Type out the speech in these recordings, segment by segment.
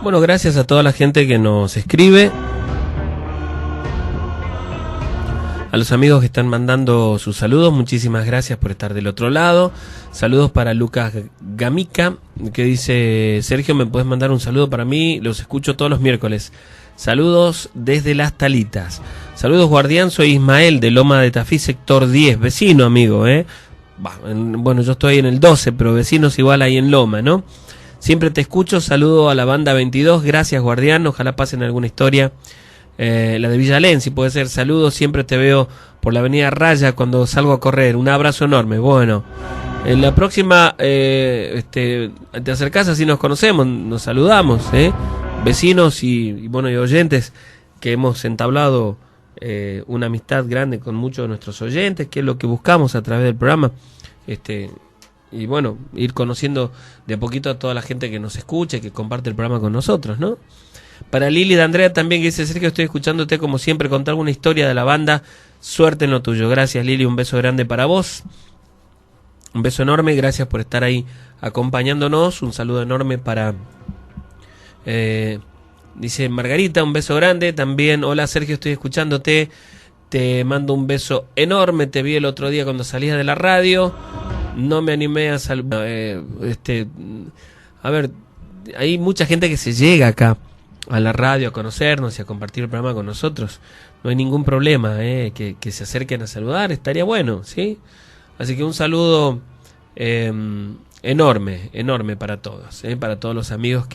Bueno, gracias a toda la gente que nos escribe, a los amigos que están mandando sus saludos, muchísimas gracias por estar del otro lado. Saludos para Lucas Gamica, que dice: Sergio, ¿me puedes mandar un saludo para mí? Los escucho todos los miércoles. Saludos desde Las Talitas. Saludos, Guardián, soy Ismael de Loma de Tafí, sector 10, vecino, amigo, Bueno, yo estoy en el 12, pero vecinos igual ahí en Loma, ¿no? Siempre te escucho, saludo a la banda 22, gracias, Guardián, ojalá pasen alguna historia. La de Villalén, si puede ser. Saludos, siempre te veo por la avenida Raya cuando salgo a correr. Un abrazo enorme. Bueno, en la próxima te acercás, así nos conocemos, nos saludamos, vecinos y oyentes que hemos entablado una amistad grande con muchos de nuestros oyentes, que es lo que buscamos a través del programa. Y bueno, ir conociendo de a poquito a toda la gente que nos escucha y que comparte el programa con nosotros, ¿no? Para Lili de Andrea también, que dice: Sergio, estoy escuchándote como siempre, contar alguna historia de la banda, suerte en lo tuyo. Gracias, Lili, un beso grande para vos, un beso enorme, gracias por estar ahí acompañándonos. Un saludo enorme para dice Margarita, un beso grande también. Hola, Sergio, estoy escuchándote, te mando un beso enorme, te vi el otro día cuando salías de la radio, no me animé a saludar. A ver, hay mucha gente que se llega acá a la radio a conocernos y a compartir el programa con nosotros. No hay ningún problema, que se acerquen a saludar, estaría bueno, ¿sí? Así que un saludo enorme para todos, para todos los amigos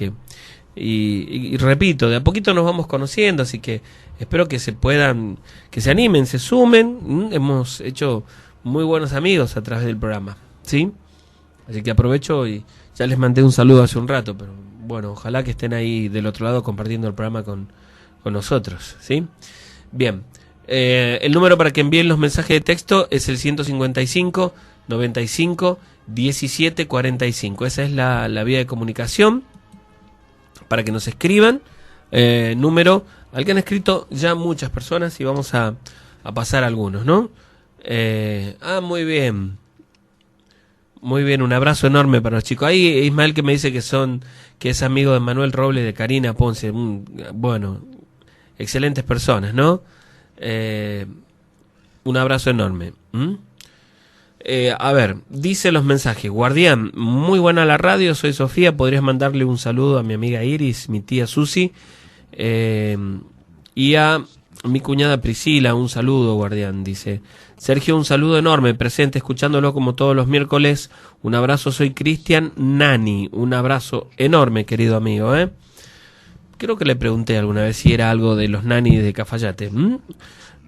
y repito, de a poquito nos vamos conociendo, así que espero que se animen, se sumen. Hemos hecho muy buenos amigos a través del programa, ¿sí? Así que aprovecho y ya les mandé un saludo hace un rato, pero bueno, ojalá que estén ahí del otro lado compartiendo el programa con nosotros, ¿sí? Bien, el número para que envíen los mensajes de texto es el 155 95 17 45. Esa es la vía de comunicación para que nos escriban. Número al que han escrito ya muchas personas y vamos a pasar algunos, ¿no? Muy bien. Muy bien, un abrazo enorme para los chicos. Ahí Ismael, que me dice que es amigo de Manuel Robles, de Karina Ponce. Bueno, excelentes personas, ¿no? Un abrazo enorme. A ver, dice los mensajes: Guardián, muy buena la radio, soy Sofía, podrías mandarle un saludo a mi amiga Iris, mi tía Susi, y a mi cuñada Priscila, un saludo, Guardián, dice. Sergio, un saludo enorme, presente, escuchándolo como todos los miércoles. Un abrazo, soy Cristian Nani. Un abrazo enorme, querido amigo, Creo que le pregunté alguna vez si era algo de los Nani de Cafayate.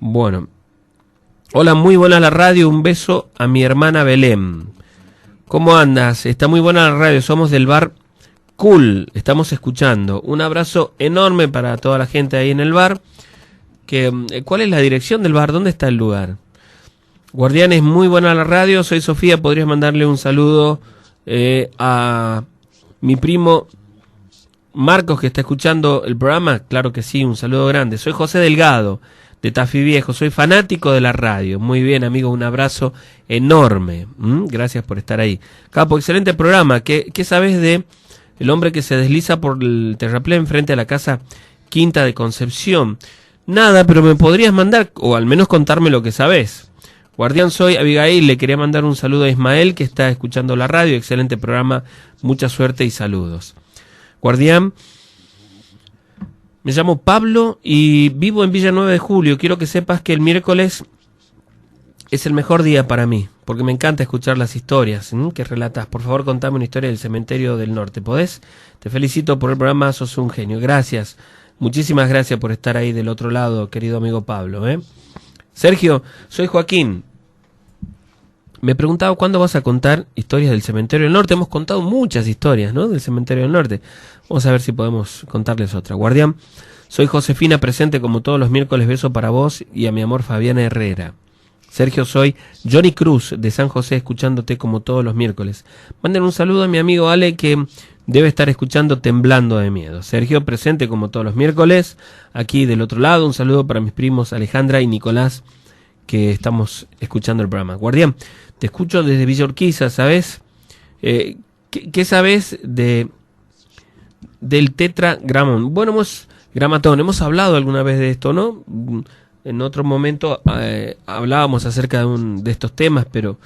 Bueno. Hola, muy buena la radio, un beso a mi hermana Belén. ¿Cómo andas? Está muy buena la radio, somos del bar Cool, estamos escuchando. Un abrazo enorme para toda la gente ahí en el bar. ¿Cuál es la dirección del bar? ¿Dónde está el lugar? Guardianes, muy buena la radio, soy Sofía, podrías mandarle un saludo a mi primo Marcos, que está escuchando el programa. Claro que sí, un saludo grande. Soy José Delgado, de Tafí Viejo, soy fanático de la radio. Muy bien, amigo, un abrazo enorme. Gracias por estar ahí. Capo, excelente programa. ¿Qué sabes de el hombre que se desliza por el terraplén frente a la casa Quinta de Concepción? Nada, pero me podrías mandar, o al menos contarme lo que sabes. Guardián, soy Abigail, le quería mandar un saludo a Ismael, que está escuchando la radio. Excelente programa, mucha suerte y saludos. Guardián, me llamo Pablo y vivo en Villa 9 de Julio. Quiero que sepas que el miércoles es el mejor día para mí, porque me encanta escuchar las historias que relatas. Por favor, contame una historia del cementerio del norte, ¿podés? Te felicito por el programa, sos un genio. Gracias, muchísimas gracias por estar ahí del otro lado, querido amigo Pablo, Sergio, soy Joaquín. Me preguntaba cuándo vas a contar historias del cementerio del norte. Hemos contado muchas historias, ¿no?, del cementerio del norte. Vamos a ver si podemos contarles otra. Guardián, soy Josefina, presente como todos los miércoles. Beso para vos y a mi amor Fabiana Herrera. Sergio, soy Johnny Cruz de San José, escuchándote como todos los miércoles. Manden un saludo a mi amigo Ale, que debe estar escuchando temblando de miedo. Sergio, presente como todos los miércoles, aquí del otro lado. Un saludo para mis primos Alejandra y Nicolás, que estamos escuchando el programa. Guardián, te escucho desde Villa Urquiza, ¿sabes? ¿Qué sabes de del tetragramón. Bueno, hemos hablado alguna vez de esto, ¿no? En otro momento hablábamos acerca de estos temas, pero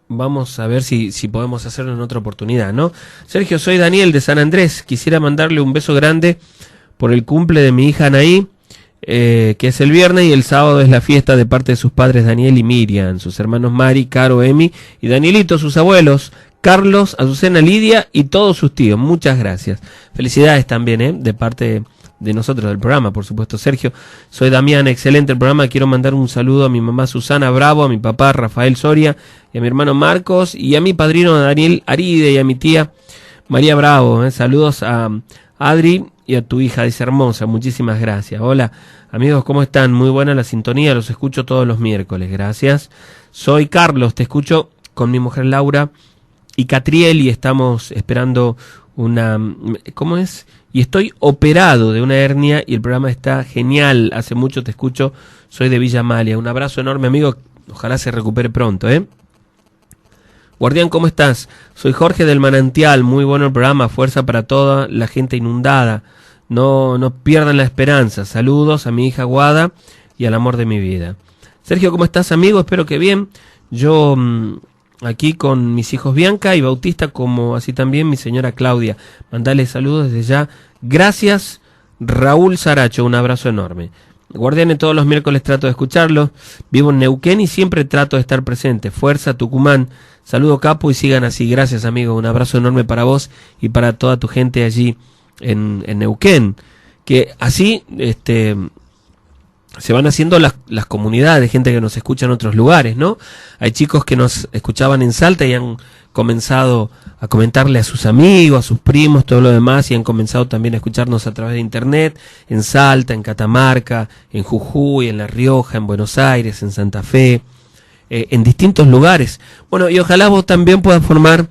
vamos a ver si podemos hacerlo en otra oportunidad, ¿no? Sergio, soy Daniel de San Andrés. Quisiera mandarle un beso grande por el cumple de mi hija Anaí, que es el viernes, y el sábado es la fiesta de parte de sus padres Daniel y Miriam, sus hermanos Mari, Caro, Emi y Danielito, sus abuelos Carlos, Azucena, Lidia y todos sus tíos. Muchas gracias. Felicidades también, de parte de nosotros del programa, por supuesto. Sergio, soy Damián, excelente el programa. Quiero mandar un saludo a mi mamá Susana Bravo, a mi papá Rafael Soria, y a mi hermano Marcos, y a mi padrino Daniel Aride, y a mi tía María Bravo. Saludos a Adri y a tu hija, dice hermosa. Muchísimas gracias. Hola, amigos, ¿cómo están? Muy buena la sintonía, los escucho todos los miércoles. Gracias. Soy Carlos, te escucho con mi mujer Laura y Catriel, y estamos esperando una... ¿Cómo es? Y estoy operado de una hernia y el programa está genial. Hace mucho te escucho. Soy de Villa Amalia. Un abrazo enorme, amigo. Ojalá se recupere pronto, Guardián, ¿cómo estás? Soy Jorge del Manantial. Muy bueno el programa. Fuerza para toda la gente inundada. No pierdan la esperanza. Saludos a mi hija Guada y al amor de mi vida. Sergio, ¿cómo estás, amigo? Espero que bien. Yo... aquí con mis hijos Bianca y Bautista, como así también mi señora Claudia. Mandale saludos desde ya. Gracias, Raúl Saracho. Un abrazo enorme. Guardianes, todos los miércoles trato de escucharlo. Vivo en Neuquén y siempre trato de estar presente. Fuerza, Tucumán. Saludo, capo, y sigan así. Gracias, amigo. Un abrazo enorme para vos y para toda tu gente allí en Neuquén. Que así se van haciendo las comunidades de gente que nos escucha en otros lugares, ¿no? Hay chicos que nos escuchaban en Salta y han comenzado a comentarle a sus amigos, a sus primos, todo lo demás, y han comenzado también a escucharnos a través de internet, en Salta, en Catamarca, en Jujuy, en La Rioja, en Buenos Aires, en Santa Fe, en distintos lugares. Bueno, y ojalá vos también puedas formar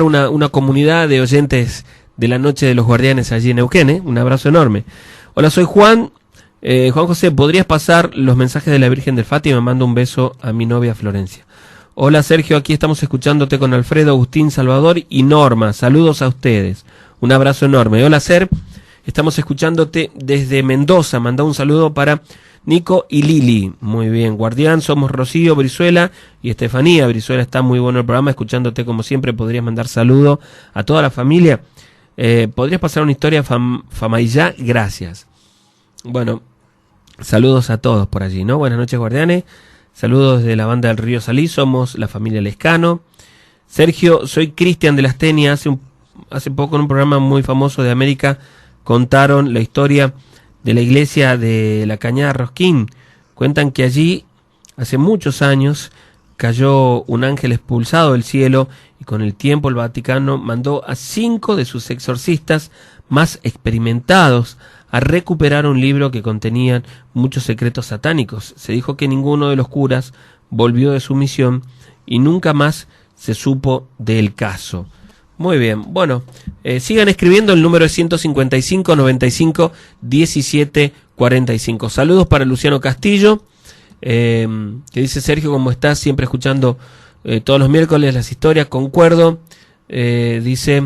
una comunidad de oyentes de la Noche de los Guardianes allí en Neuquén. Un abrazo enorme. Hola, soy Juan. Juan José, ¿podrías pasar los mensajes de la Virgen del Fátima? Mando un beso a mi novia Florencia. Hola, Sergio, aquí estamos escuchándote con Alfredo, Agustín, Salvador y Norma. Saludos a ustedes. Un abrazo enorme. Hola, Ser. Estamos escuchándote desde Mendoza. Manda un saludo para Nico y Lili. Muy bien, Guardián. Somos Rocío, Brizuela y Estefanía. Brizuela, está muy bueno el programa. Escuchándote como siempre, podrías mandar saludo a toda la familia. ¿Podrías pasar una historia Famaillá? Gracias. Bueno, saludos a todos por allí, ¿no? Buenas noches, Guardianes. Saludos de la banda del Río Salí. Somos la familia Lescano. Sergio, soy Cristian de Las Tenias. Hace poco en un programa muy famoso de América contaron la historia de la iglesia de la Cañada Rosquín. Cuentan que allí, hace muchos años, cayó un ángel expulsado del cielo, y con el tiempo el Vaticano mandó a 5 de sus exorcistas más experimentados a recuperar un libro que contenía muchos secretos satánicos. Se dijo que ninguno de los curas volvió de su misión y nunca más se supo del caso. Muy bien, bueno, sigan escribiendo, el número es 155 95 17 45. Saludos para Luciano Castillo, que dice: Sergio, ¿cómo estás? Siempre escuchando todos los miércoles las historias, concuerdo. Dice,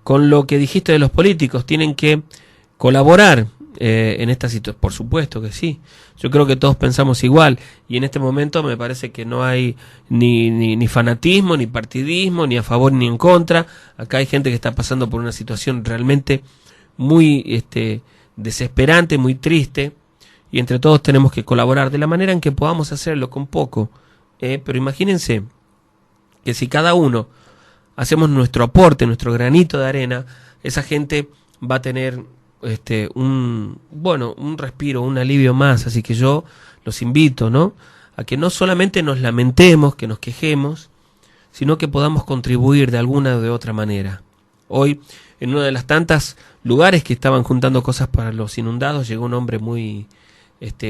con lo que dijiste de los políticos, tienen que colaborar en esta situación. Por supuesto que sí, yo creo que todos pensamos igual, y en este momento me parece que no hay ni fanatismo, ni partidismo, ni a favor ni en contra. Acá hay gente que está pasando por una situación realmente muy desesperante, muy triste, y entre todos tenemos que colaborar de la manera en que podamos hacerlo, con poco, pero imagínense que si cada uno hacemos nuestro aporte, nuestro granito de arena, esa gente va a tener un respiro, un alivio más. Así que yo los invito, ¿no?, a que no solamente nos lamentemos, que nos quejemos, sino que podamos contribuir de alguna o de otra manera. Hoy, en una de las tantas lugares que estaban juntando cosas para los inundados, llegó un hombre muy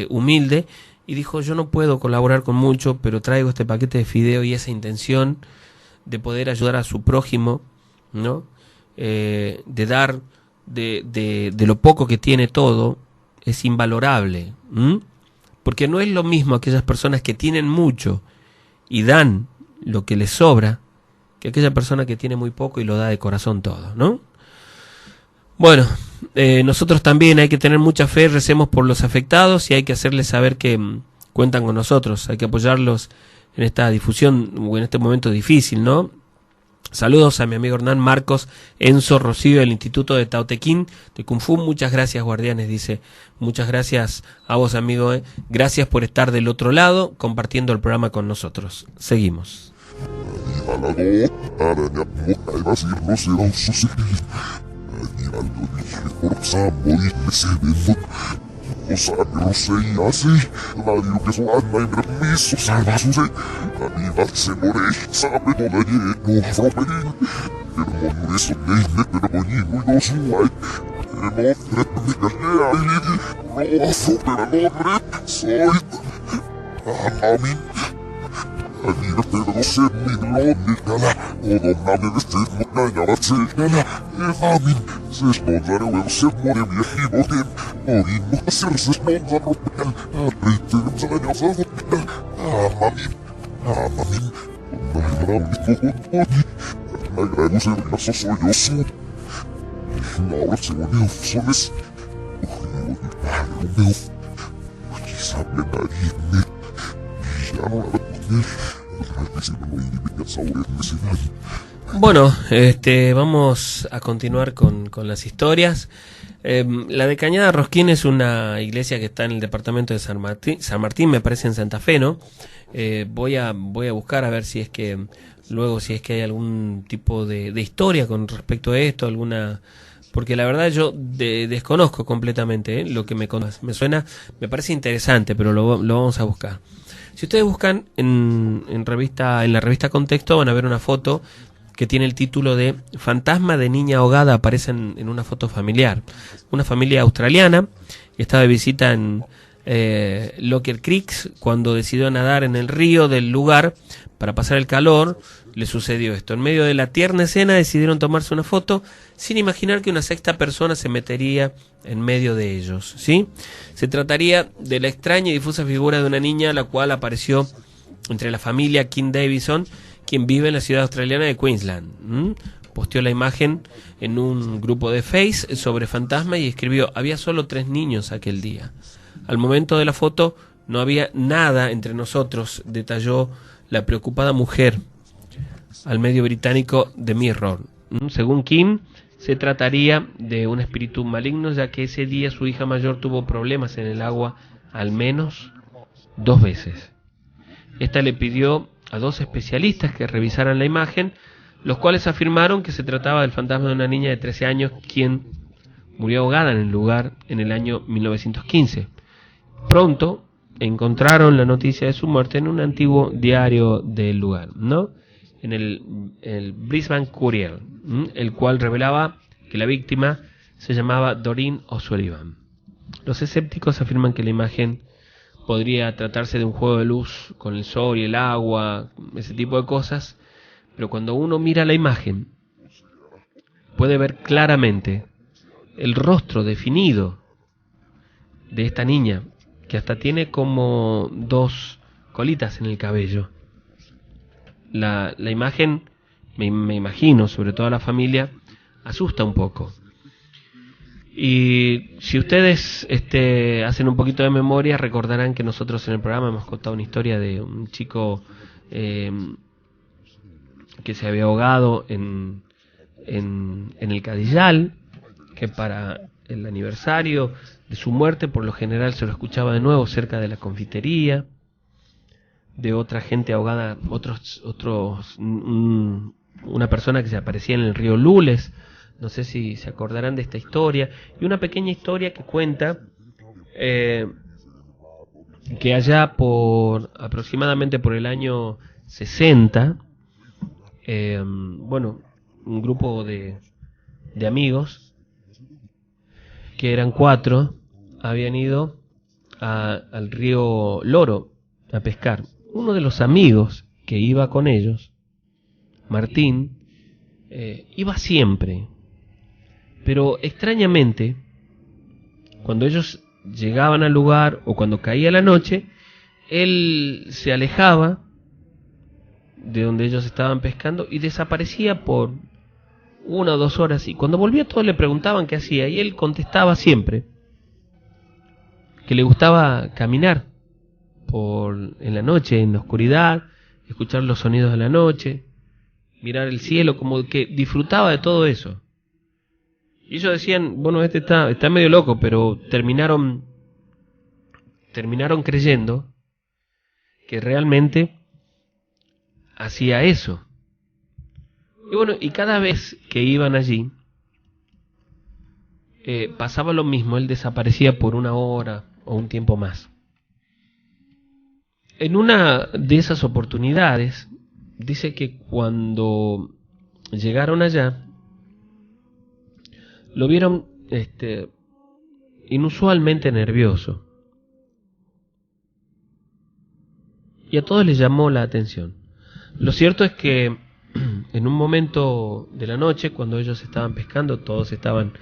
humilde y dijo: yo no puedo colaborar con mucho, pero traigo este paquete de fideo, y esa intención de poder ayudar a su prójimo, ¿no?, de dar de lo poco que tiene todo, es invalorable. Porque no es lo mismo aquellas personas que tienen mucho y dan lo que le sobra que aquella persona que tiene muy poco y lo da de corazón todo, ¿no? Bueno, nosotros también hay que tener mucha fe, recemos por los afectados y hay que hacerles saber que cuentan con nosotros, hay que apoyarlos en esta difusión o en este momento difícil, ¿no? Saludos a mi amigo Hernán, Marcos, Enzo, Rocío del Instituto de Tautequín de Kung Fu. Muchas gracias, guardianes, dice. Muchas gracias a vos, amigo. Gracias por estar del otro lado, compartiendo el programa con nosotros. Seguimos. Bueno, vamos a continuar con las historias. La de Cañada Rosquín es una iglesia que está en el departamento de San Martín, me parece en Santa Fe, ¿no? Voy a buscar a ver si es que luego si es que hay algún tipo de historia con respecto a esto, alguna, porque la verdad yo desconozco completamente, lo que me suena, me parece interesante, pero lo vamos a buscar. Si ustedes buscan en la revista Contexto van a ver una foto que tiene el título de Fantasma de niña ahogada, aparece en una foto familiar. Una familia australiana que estaba de visita en Locker Creek cuando decidió nadar en el río del lugar para pasar el calor. Le sucedió esto. En medio de la tierna escena decidieron tomarse una foto sin imaginar que una sexta persona se metería en medio de ellos, ¿sí? Se trataría de la extraña y difusa figura de una niña la cual apareció entre la familia King Davison, quien vive en la ciudad australiana de Queensland. Posteó la imagen en un grupo de Face sobre fantasma y escribió: había solo 3 niños aquel día. Al momento de la foto no había nada entre nosotros, detalló la preocupada mujer al medio británico The Mirror. Según Kim, se trataría de un espíritu maligno, ya que ese día su hija mayor tuvo problemas en el agua al menos 2 veces. Esta le pidió a 2 especialistas que revisaran la imagen, los cuales afirmaron que se trataba del fantasma de una niña de 13 años quien murió ahogada en el lugar en el año 1915. Pronto encontraron la noticia de su muerte en un antiguo diario del lugar, ¿no? En el Brisbane Courier, el cual revelaba que la víctima se llamaba Doreen O'Sullivan. Los escépticos afirman que la imagen podría tratarse de un juego de luz con el sol y el agua, ese tipo de cosas, pero cuando uno mira la imagen puede ver claramente el rostro definido de esta niña, que hasta tiene como 2 colitas en el cabello. La imagen, me imagino, sobre todo a la familia, asusta un poco. Y si ustedes hacen un poquito de memoria, recordarán que nosotros en el programa hemos contado una historia de un chico que se había ahogado en el Cadillal, que para el aniversario de su muerte por lo general se lo escuchaba de nuevo cerca de la confitería, de otra gente ahogada, una persona que se aparecía en el río Lules. No sé si se acordarán de esta historia. Y una pequeña historia que cuenta que allá aproximadamente por el año 60, un grupo de amigos, que eran 4, habían ido al río Loro a pescar. Uno de los amigos que iba con ellos, Martín, iba siempre. Pero extrañamente, cuando ellos llegaban al lugar o cuando caía la noche, él se alejaba de donde ellos estaban pescando y desaparecía por 1 o 2 horas, y cuando volvía todos le preguntaban qué hacía y él contestaba siempre que le gustaba caminar en la noche, en la oscuridad, escuchar los sonidos de la noche, mirar el cielo, como que disfrutaba de todo eso. Y ellos decían, bueno, este está medio loco, pero terminaron creyendo que realmente hacía eso. Y bueno, y cada vez que iban allí, pasaba lo mismo, él desaparecía por 1 hora o un tiempo más. En una de esas oportunidades, dice que cuando llegaron allá, lo vieron inusualmente nervioso. Y a todos les llamó la atención. Lo cierto es que en un momento de la noche, cuando ellos estaban pescando, todos estaban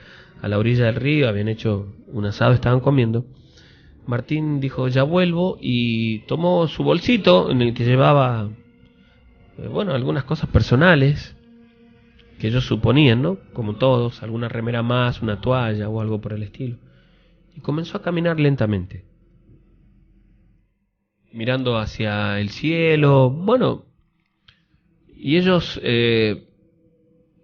a la orilla del río, habían hecho un asado, estaban comiendo, Martín dijo, ya vuelvo, y tomó su bolsito en el que llevaba, algunas cosas personales, que ellos suponían, ¿no? Como todos, alguna remera más, una toalla o algo por el estilo. Y comenzó a caminar lentamente, mirando hacia el cielo, y ellos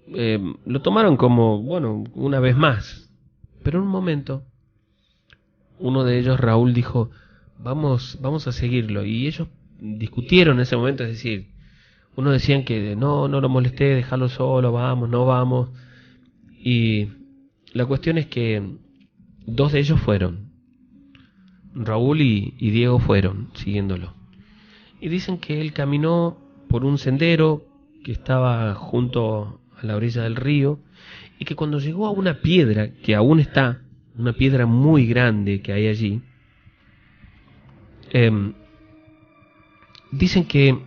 lo tomaron como, una vez más. Pero en un momento, uno de ellos, Raúl, dijo, vamos a seguirlo. Y ellos discutieron en ese momento, es decir, unos decían que no lo molesté, dejarlo solo, no vamos. Y la cuestión es que 2 de ellos fueron. Raúl y Diego fueron siguiéndolo. Y dicen que él caminó por un sendero que estaba junto a la orilla del río, y que cuando llegó a una piedra que aún está, una piedra muy grande que hay allí, dicen que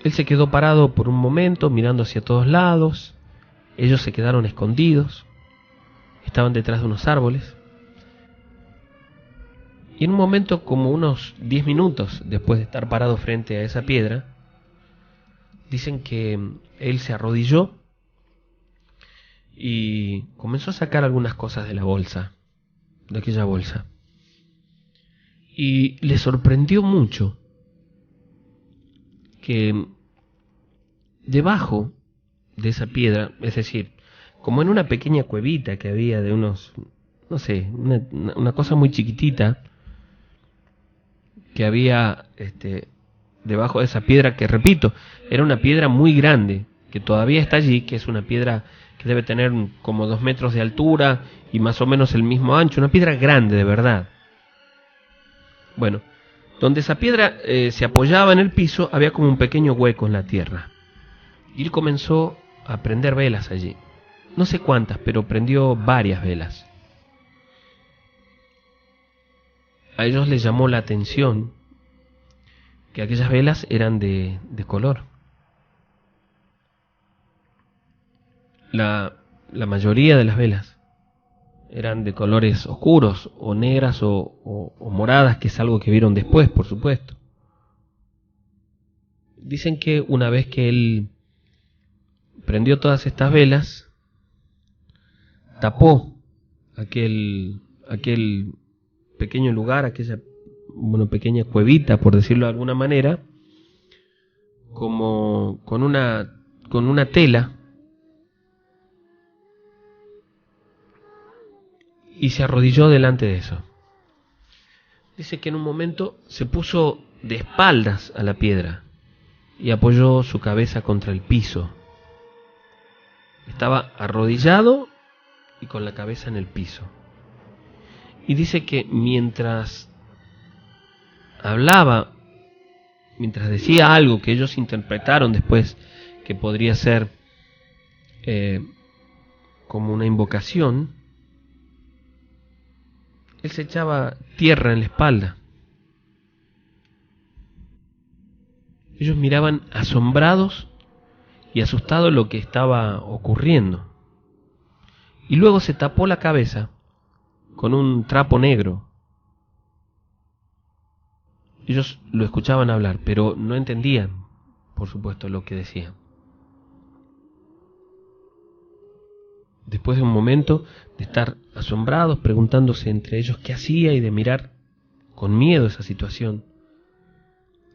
él se quedó parado por un momento mirando hacia todos lados. Ellos se quedaron escondidos, estaban detrás de unos árboles, y en un momento, como unos 10 minutos después de estar parado frente a esa piedra, dicen que él se arrodilló y comenzó a sacar algunas cosas de la bolsa, de aquella bolsa. Y le sorprendió mucho que debajo de esa piedra, es decir, como en una pequeña cuevita que había de unos, una cosa muy chiquitita que había debajo de esa piedra, que repito, era una piedra muy grande, que todavía está allí, que es una piedra que debe tener como 2 metros de altura y más o menos el mismo ancho, una piedra grande de verdad. Bueno, donde esa piedra se apoyaba en el piso, había como un pequeño hueco en la tierra. Y él comenzó a prender velas allí. No sé cuántas, pero prendió varias velas. A ellos les llamó la atención que aquellas velas eran de color. La mayoría de las velas eran de colores oscuros, o negras, o moradas, que es algo que vieron después, por supuesto. Dicen que una vez que él prendió todas estas velas, tapó aquel pequeño lugar, aquella pequeña cuevita, por decirlo de alguna manera, como con una tela, y se arrodilló delante de eso. Dice que en un momento se puso de espaldas a la piedra y apoyó su cabeza contra el piso. Estaba arrodillado y con la cabeza en el piso. Y dice que mientras hablaba, mientras decía algo que ellos interpretaron después que podría ser como una invocación, él se echaba tierra en la espalda. Ellos miraban asombrados y asustados lo que estaba ocurriendo. Y luego se tapó la cabeza con un trapo negro. Ellos lo escuchaban hablar, pero no entendían por supuesto, lo que decía. Después de un momento de estar asombrados, preguntándose entre ellos qué hacía y de mirar con miedo esa situación,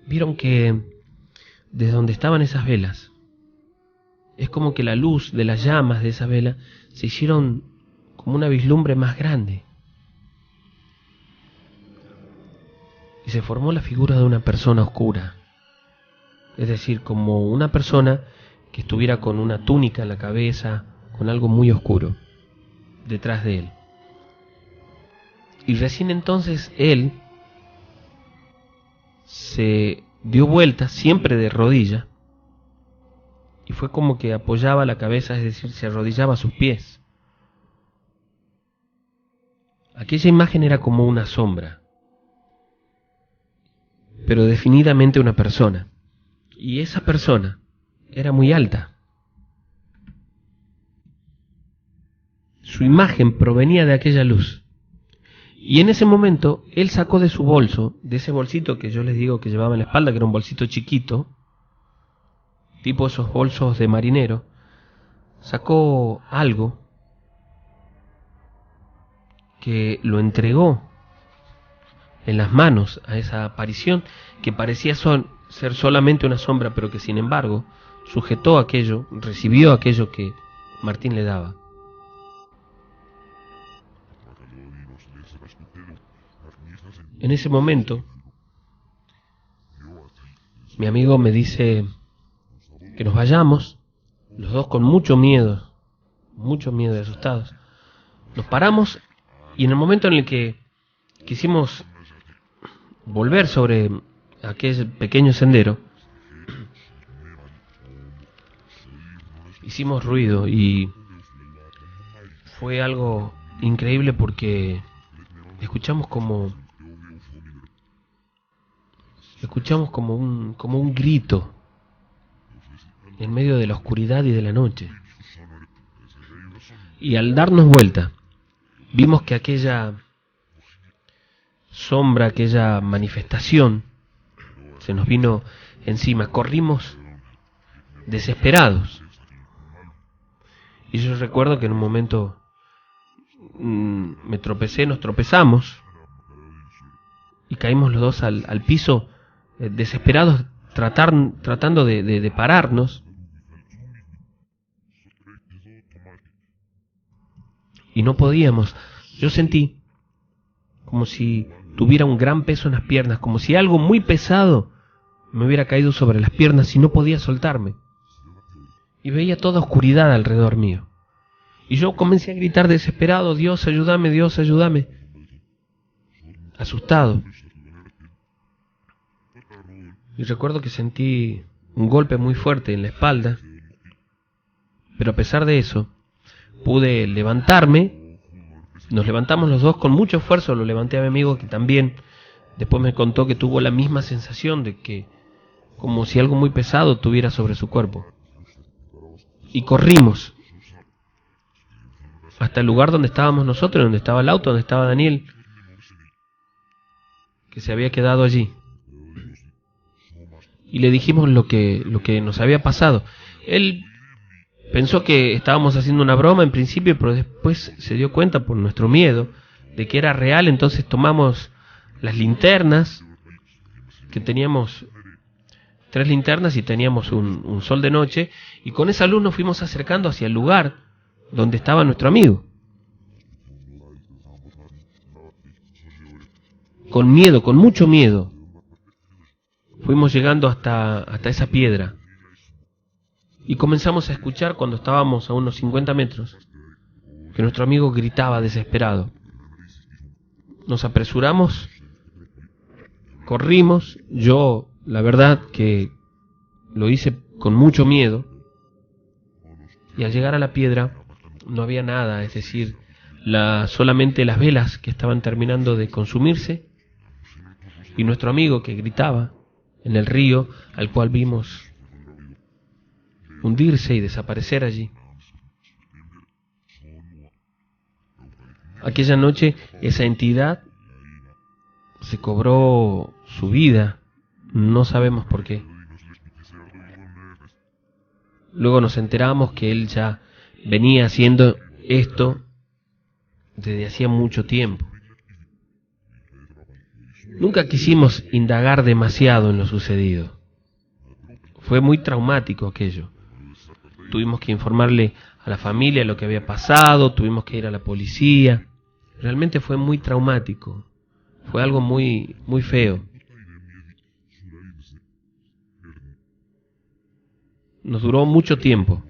vieron que desde donde estaban esas velas, es como que la luz de las llamas de esa vela se hicieron como una vislumbre más grande. Y se formó la figura de una persona oscura. Es decir, como una persona que estuviera con una túnica en la cabeza, con algo muy oscuro detrás de él. Y recién entonces él se dio vuelta, siempre de rodilla, y fue como que apoyaba la cabeza, es decir, se arrodillaba a sus pies. Aquella imagen era como una sombra, pero definidamente una persona. Y esa persona era muy alta. Su imagen provenía de aquella luz. Y en ese momento él sacó de su bolso, de ese bolsito que yo les digo que llevaba en la espalda, que era un bolsito chiquito, tipo esos bolsos de marinero, sacó algo que lo entregó en las manos a esa aparición que parecía ser solamente una sombra, pero que sin embargo sujetó aquello, recibió aquello que Martín le daba. En ese momento, mi amigo me dice que nos vayamos, los dos con mucho miedo y asustados. Nos paramos y en el momento en el que quisimos volver sobre aquel pequeño sendero, hicimos ruido y fue algo increíble porque escuchamos como un grito en medio de la oscuridad y de la noche. Y al darnos vuelta, vimos que aquella sombra, aquella manifestación, se nos vino encima. Corrimos desesperados. Y yo recuerdo que en un momento me tropecé, nos tropezamos y caímos los dos al piso, desesperados, tratando de pararnos. Y no podíamos. Yo sentí como si tuviera un gran peso en las piernas, como si algo muy pesado me hubiera caído sobre las piernas y no podía soltarme. Y veía toda oscuridad alrededor mío. Y yo comencé a gritar desesperado: Dios, ayúdame, Dios, ayúdame. Asustado. Y recuerdo que sentí un golpe muy fuerte en la espalda, pero a pesar de eso, pude levantarme. Nos levantamos los dos con mucho esfuerzo. Lo levanté a mi amigo, que también después me contó que tuvo la misma sensación de que como si algo muy pesado tuviera sobre su cuerpo. Y corrimos hasta el lugar donde estábamos nosotros, donde estaba el auto, donde estaba Daniel, que se había quedado allí. Y le dijimos lo que nos había pasado. Él pensó que estábamos haciendo una broma en principio, pero después se dio cuenta por nuestro miedo de que era real. Entonces tomamos las linternas, que teníamos 3 linternas y teníamos un sol de noche, y con esa luz nos fuimos acercando hacia el lugar donde estaba nuestro amigo. Con miedo, con mucho miedo, fuimos llegando hasta esa piedra. Y comenzamos a escuchar, cuando estábamos a unos 50 metros, que nuestro amigo gritaba desesperado. Nos apresuramos, corrimos. Yo, la verdad, que lo hice con mucho miedo. Y al llegar a la piedra no había nada, es decir, solamente las velas que estaban terminando de consumirse, y nuestro amigo que gritaba en el río, al cual vimos hundirse y desaparecer allí. Aquella noche esa entidad se cobró su vida, no sabemos por qué. Luego nos enteramos que él ya venía haciendo esto desde hacía mucho tiempo. Nunca quisimos indagar demasiado en lo sucedido. Fue muy traumático aquello. Tuvimos que informarle a la familia lo que había pasado, tuvimos que ir a la policía. Realmente fue muy traumático. Fue algo muy, muy feo. Nos duró mucho tiempo.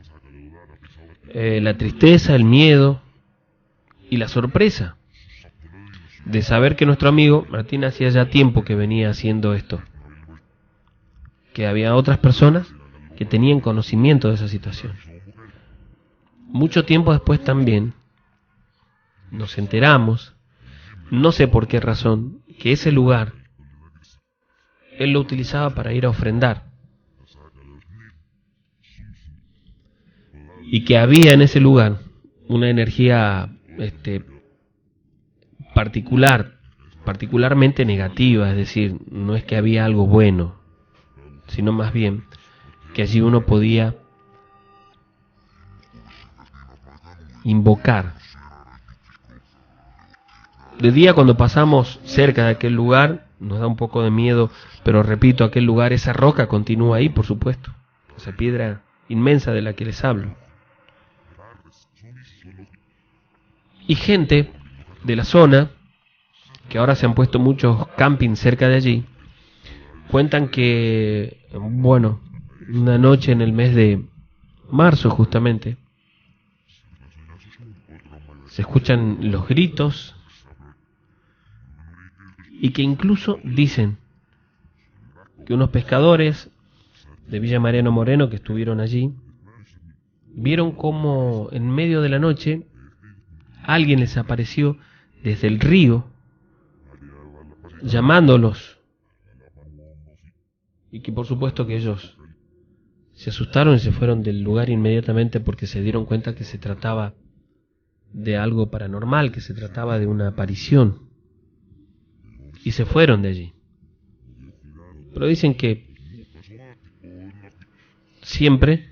La tristeza, el miedo y la sorpresa de saber que nuestro amigo Martín hacía ya tiempo que venía haciendo esto, que había otras personas que tenían conocimiento de esa situación. Mucho tiempo después también nos enteramos, no sé por qué razón, que ese lugar él lo utilizaba para ir a ofrendar, y que había en ese lugar una energía particularmente negativa, es decir, no es que había algo bueno, sino más bien que allí uno podía invocar. De día, cuando pasamos cerca de aquel lugar, nos da un poco de miedo, pero repito, aquel lugar, esa roca continúa ahí, por supuesto, esa piedra inmensa de la que les hablo. Y gente de la zona, que ahora se han puesto muchos campings cerca de allí, cuentan que, bueno, una noche en el mes de marzo justamente, se escuchan los gritos y que incluso dicen que unos pescadores de Villa Mariano Moreno que estuvieron allí vieron como en medio de la noche alguien les apareció desde el río llamándolos, y que por supuesto que ellos se asustaron y se fueron del lugar inmediatamente porque se dieron cuenta que se trataba de algo paranormal, que se trataba de una aparición, y se fueron de allí. Pero dicen que siempre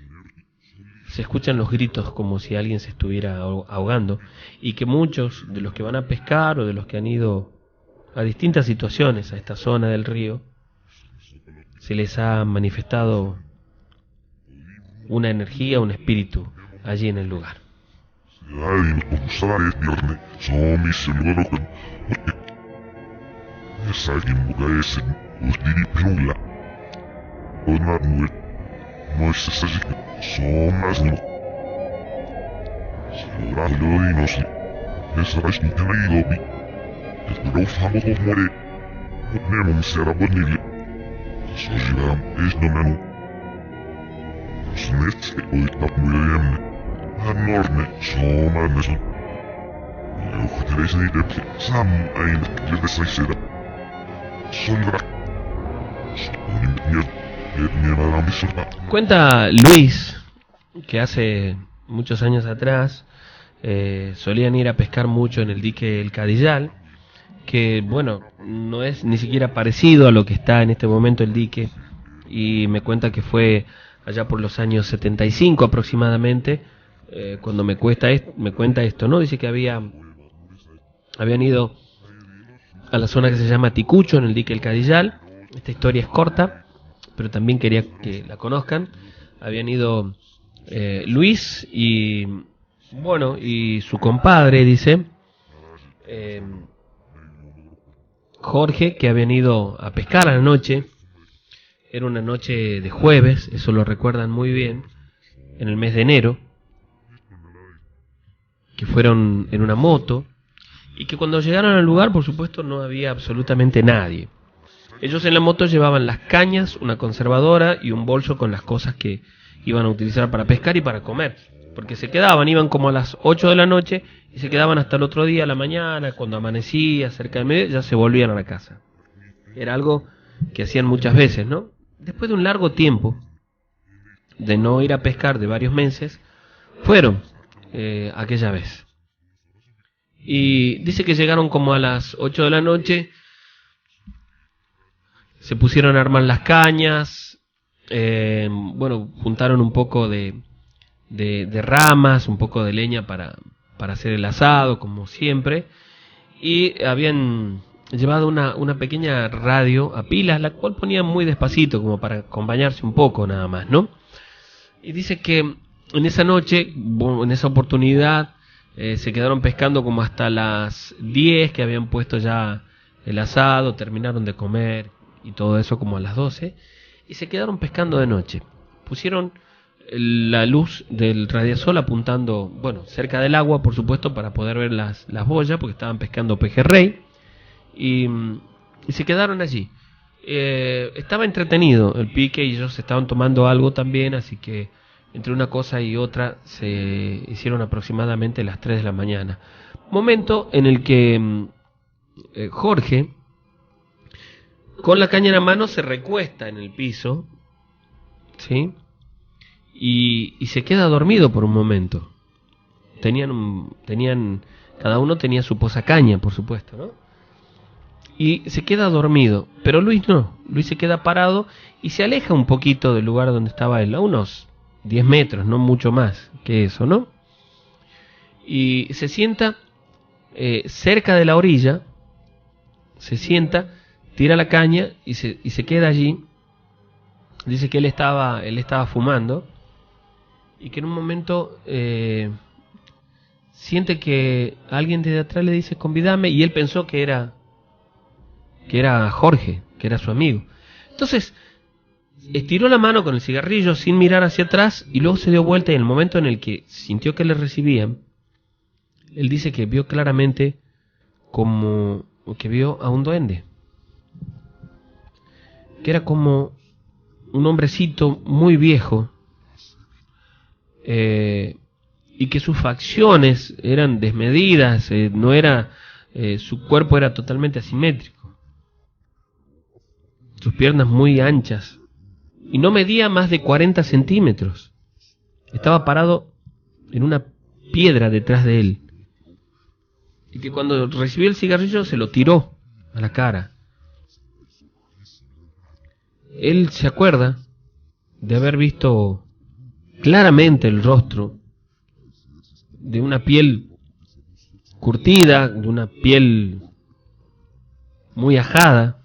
se escuchan los gritos como si alguien se estuviera ahogando, y que muchos de los que van a pescar o de los que han ido a distintas situaciones a esta zona del río, se les ha manifestado una energía, un espíritu allí en el lugar. Cuenta Luis que hace muchos años atrás solían ir a pescar mucho en el dique El Cadillal, que bueno, no es ni siquiera parecido a lo que está en este momento el dique, y me cuenta que fue allá por los años 75 aproximadamente, cuando me cuenta esto, ¿no? Dice que habían ido a la zona que se llama Ticucho, en el dique El Cadillal. Esta historia es corta, pero también quería que la conozcan. Habían ido Luis y, bueno, y su compadre, dice, Jorge, que habían ido a pescar a la noche. Era una noche de jueves, eso lo recuerdan muy bien, en el mes de enero, que fueron en una moto, y que cuando llegaron al lugar, por supuesto, no había absolutamente nadie. Ellos en la moto llevaban las cañas, una conservadora y un bolso con las cosas que iban a utilizar para pescar y para comer, porque se quedaban, iban como a las 8 de la noche y se quedaban hasta el otro día a la mañana, cuando amanecía, cerca de mediodía, ya se volvían a la casa. Era algo que hacían muchas veces, ¿no? Después de un largo tiempo de no ir a pescar, de varios meses, fueron aquella vez. Y dice que llegaron como a las 8 de la noche, se pusieron a armar las cañas, Bueno, juntaron un poco de ramas, un poco de leña para hacer el asado, como siempre, y habían llevado una pequeña radio a pilas, la cual ponían muy despacito, como para acompañarse un poco nada más, ¿no? Y dice que en esa noche, en esa oportunidad, se quedaron pescando como hasta las 10, que habían puesto ya el asado, terminaron de comer y todo eso como a las 12, y se quedaron pescando de noche. Pusieron la luz del radiosol apuntando, bueno, cerca del agua, por supuesto, para poder ver las boyas, porque estaban pescando pejerrey, y se quedaron allí. Estaba entretenido el pique y ellos estaban tomando algo también, así que entre una cosa y otra se hicieron aproximadamente las 3 de la mañana. Momento en el que Jorge, con la caña en la mano, se recuesta en el piso, ¿sí? Y se queda dormido por un momento. Cada uno tenía su posacaña, por supuesto, ¿no? Y se queda dormido, pero Luis no. Luis se queda parado y se aleja un poquito del lugar donde estaba él, a unos 10 metros, no mucho más que eso, ¿no? Y se sienta cerca de la orilla, se sienta, tira la caña y se queda allí. Dice que él estaba fumando y que en un momento siente que alguien desde atrás le dice convídame, y él pensó que era Jorge, que era su amigo. Entonces estiró la mano con el cigarrillo sin mirar hacia atrás y luego se dio vuelta, y en el momento en el que sintió que le recibían, él dice que vio claramente como que vio a un duende, que era como un hombrecito muy viejo, y que sus facciones eran desmedidas, no era, su cuerpo era totalmente asimétrico, sus piernas muy anchas, y no medía más de 40 centímetros. Estaba parado en una piedra detrás de él, y que cuando recibió el cigarrillo se lo tiró a la cara. Él se acuerda de haber visto claramente el rostro de una piel curtida, de una piel muy ajada,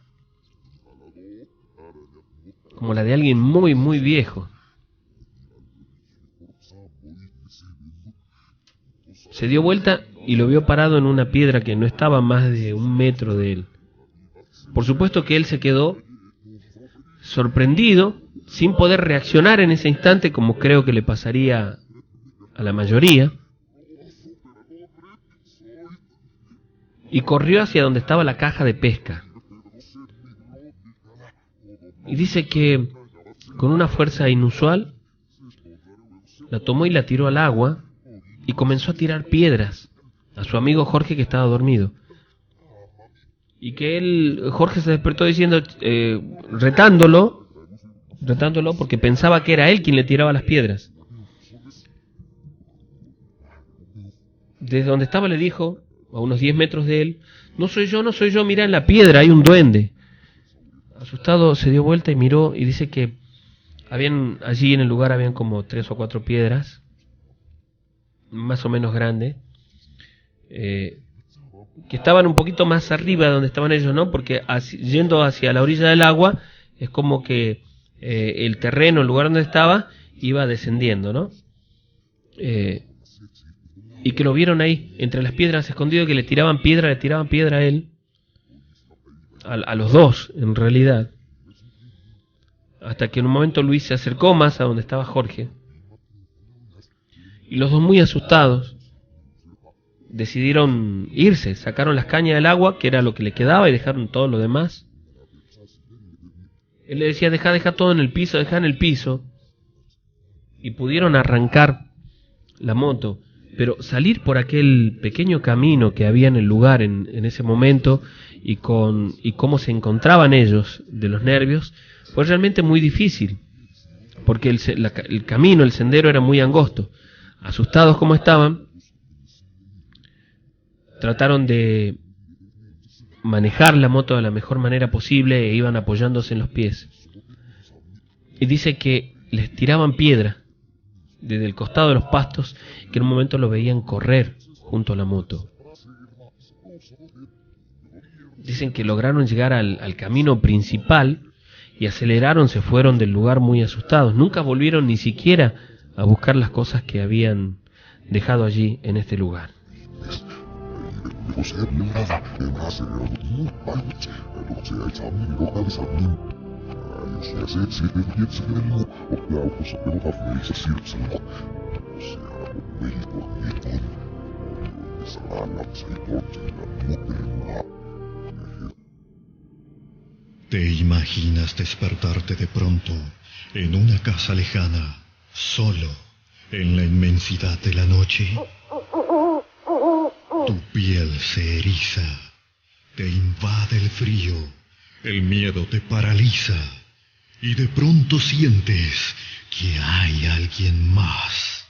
como la de alguien muy, muy viejo. Se dio vuelta y lo vio parado en una piedra que no estaba más de 1 metro de él. Por supuesto que él se quedó sorprendido, sin poder reaccionar en ese instante, como creo que le pasaría a la mayoría, y corrió hacia donde estaba la caja de pesca. Y dice que con una fuerza inusual la tomó y la tiró al agua, y comenzó a tirar piedras a su amigo Jorge, que estaba dormido. Y que Jorge se despertó diciendo, retándolo, porque pensaba que era él quien le tiraba las piedras. Desde donde estaba le dijo, a unos 10 metros de él, no soy yo, mira en la piedra, hay un duende. Asustado se dio vuelta y miró, y dice que allí en el lugar habían como 3 o 4 piedras, más o menos grandes, que estaban un poquito más arriba de donde estaban ellos, ¿no? Porque yendo hacia la orilla del agua, es como que el terreno, el lugar donde estaba, iba descendiendo, ¿no? Y que lo vieron ahí, entre las piedras, escondido, que le tiraban piedra a él, a los dos, en realidad. Hasta que en un momento Luis se acercó más a donde estaba Jorge, y los dos, muy asustados, decidieron irse, sacaron las cañas del agua, que era lo que le quedaba, y dejaron todo lo demás. Él le decía, deja todo en el piso, deja en el piso, y pudieron arrancar la moto, pero salir por aquel pequeño camino que había en el lugar en ese momento, y cómo se encontraban ellos de los nervios, fue realmente muy difícil, porque el camino, el sendero era muy angosto. Asustados como estaban, trataron de manejar la moto de la mejor manera posible, e iban apoyándose en los pies. y dice que les tiraban piedra desde el costado de los pastos, que en un momento lo veían correr junto a la moto. Dicen que lograron llegar al camino principal y aceleraron, se fueron del lugar muy asustados. Nunca volvieron ni siquiera a buscar las cosas que habían dejado allí en este lugar. ¿Te imaginas despertarte de pronto en una casa lejana, solo, en la inmensidad de la noche? Tu piel se eriza, te invade el frío, el miedo te paraliza y de pronto sientes que hay alguien más.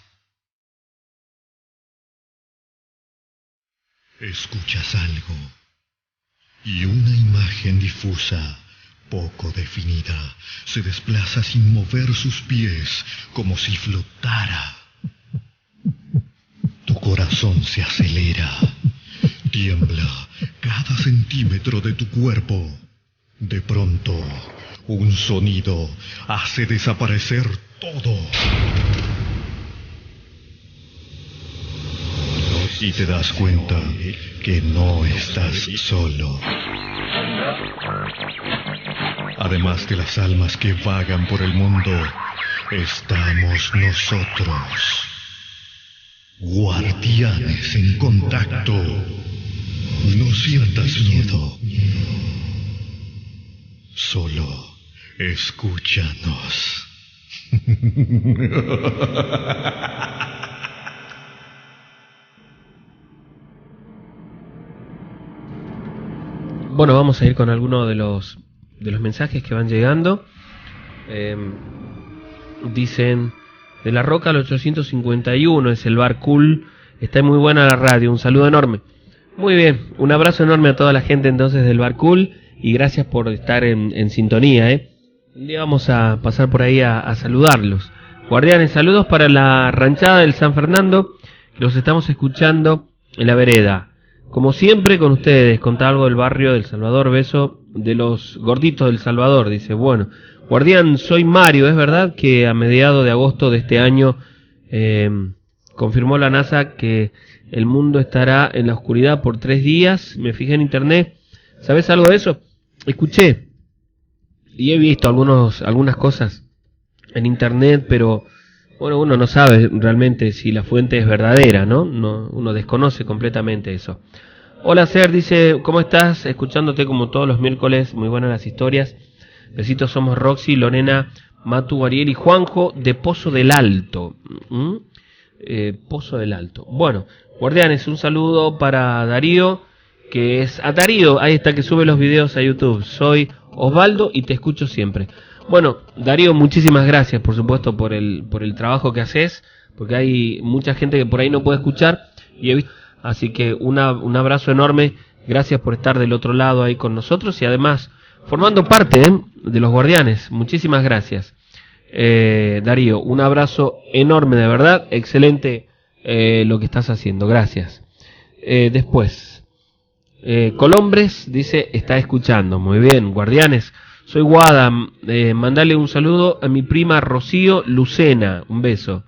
Escuchas algo y una imagen difusa, poco definida, se desplaza sin mover sus pies, como si flotara. Tu corazón se acelera, tiembla cada centímetro de tu cuerpo. De pronto, un sonido hace desaparecer todo. Y te das cuenta que no estás solo. Además de las almas que vagan por el mundo, estamos nosotros, guardianes en contacto. No sientas miedo, solo escúchanos. Bueno, vamos a ir con algunos de los mensajes que van llegando. Dicen, de La Roca al 851, es el bar cool, está muy buena la radio, un saludo enorme. Muy bien, un abrazo enorme a toda la gente entonces del bar cool y gracias por estar en sintonía. Un día vamos a pasar por ahí a saludarlos. Guardianes, saludos para la ranchada del San Fernando, que los estamos escuchando en la vereda. Como siempre con ustedes, contá algo del barrio del Salvador, beso de los gorditos del Salvador, dice, bueno, Guardián, soy Mario, es verdad que a mediados de agosto de este año confirmó la NASA que el mundo estará en la oscuridad por 3 días, me fijé en internet, ¿sabes algo de eso? Escuché y he visto algunas cosas en internet, pero bueno, uno no sabe realmente si la fuente es verdadera, ¿no? Uno desconoce completamente eso. Hola Ser, dice, ¿cómo estás? Escuchándote como todos los miércoles, muy buenas las historias. Besitos, somos Roxy, Lorena, Matu, Ariel y Juanjo de Pozo del Alto. Pozo del Alto. Bueno, guardianes, un saludo para Darío, que es... A Darío, ahí está, que sube los videos a YouTube. Soy Osvaldo y te escucho siempre. Bueno, Darío, muchísimas gracias, por supuesto, por el trabajo que haces, porque hay mucha gente que por ahí no puede escuchar, y he visto, así que un abrazo enorme, gracias por estar del otro lado ahí con nosotros, y además, formando parte de los guardianes, muchísimas gracias. Darío, un abrazo enorme, de verdad, excelente lo que estás haciendo, gracias. Después, Colombres, dice, está escuchando, muy bien, guardianes. Soy Guada, mandale un saludo a mi prima Rocío Lucena, un beso.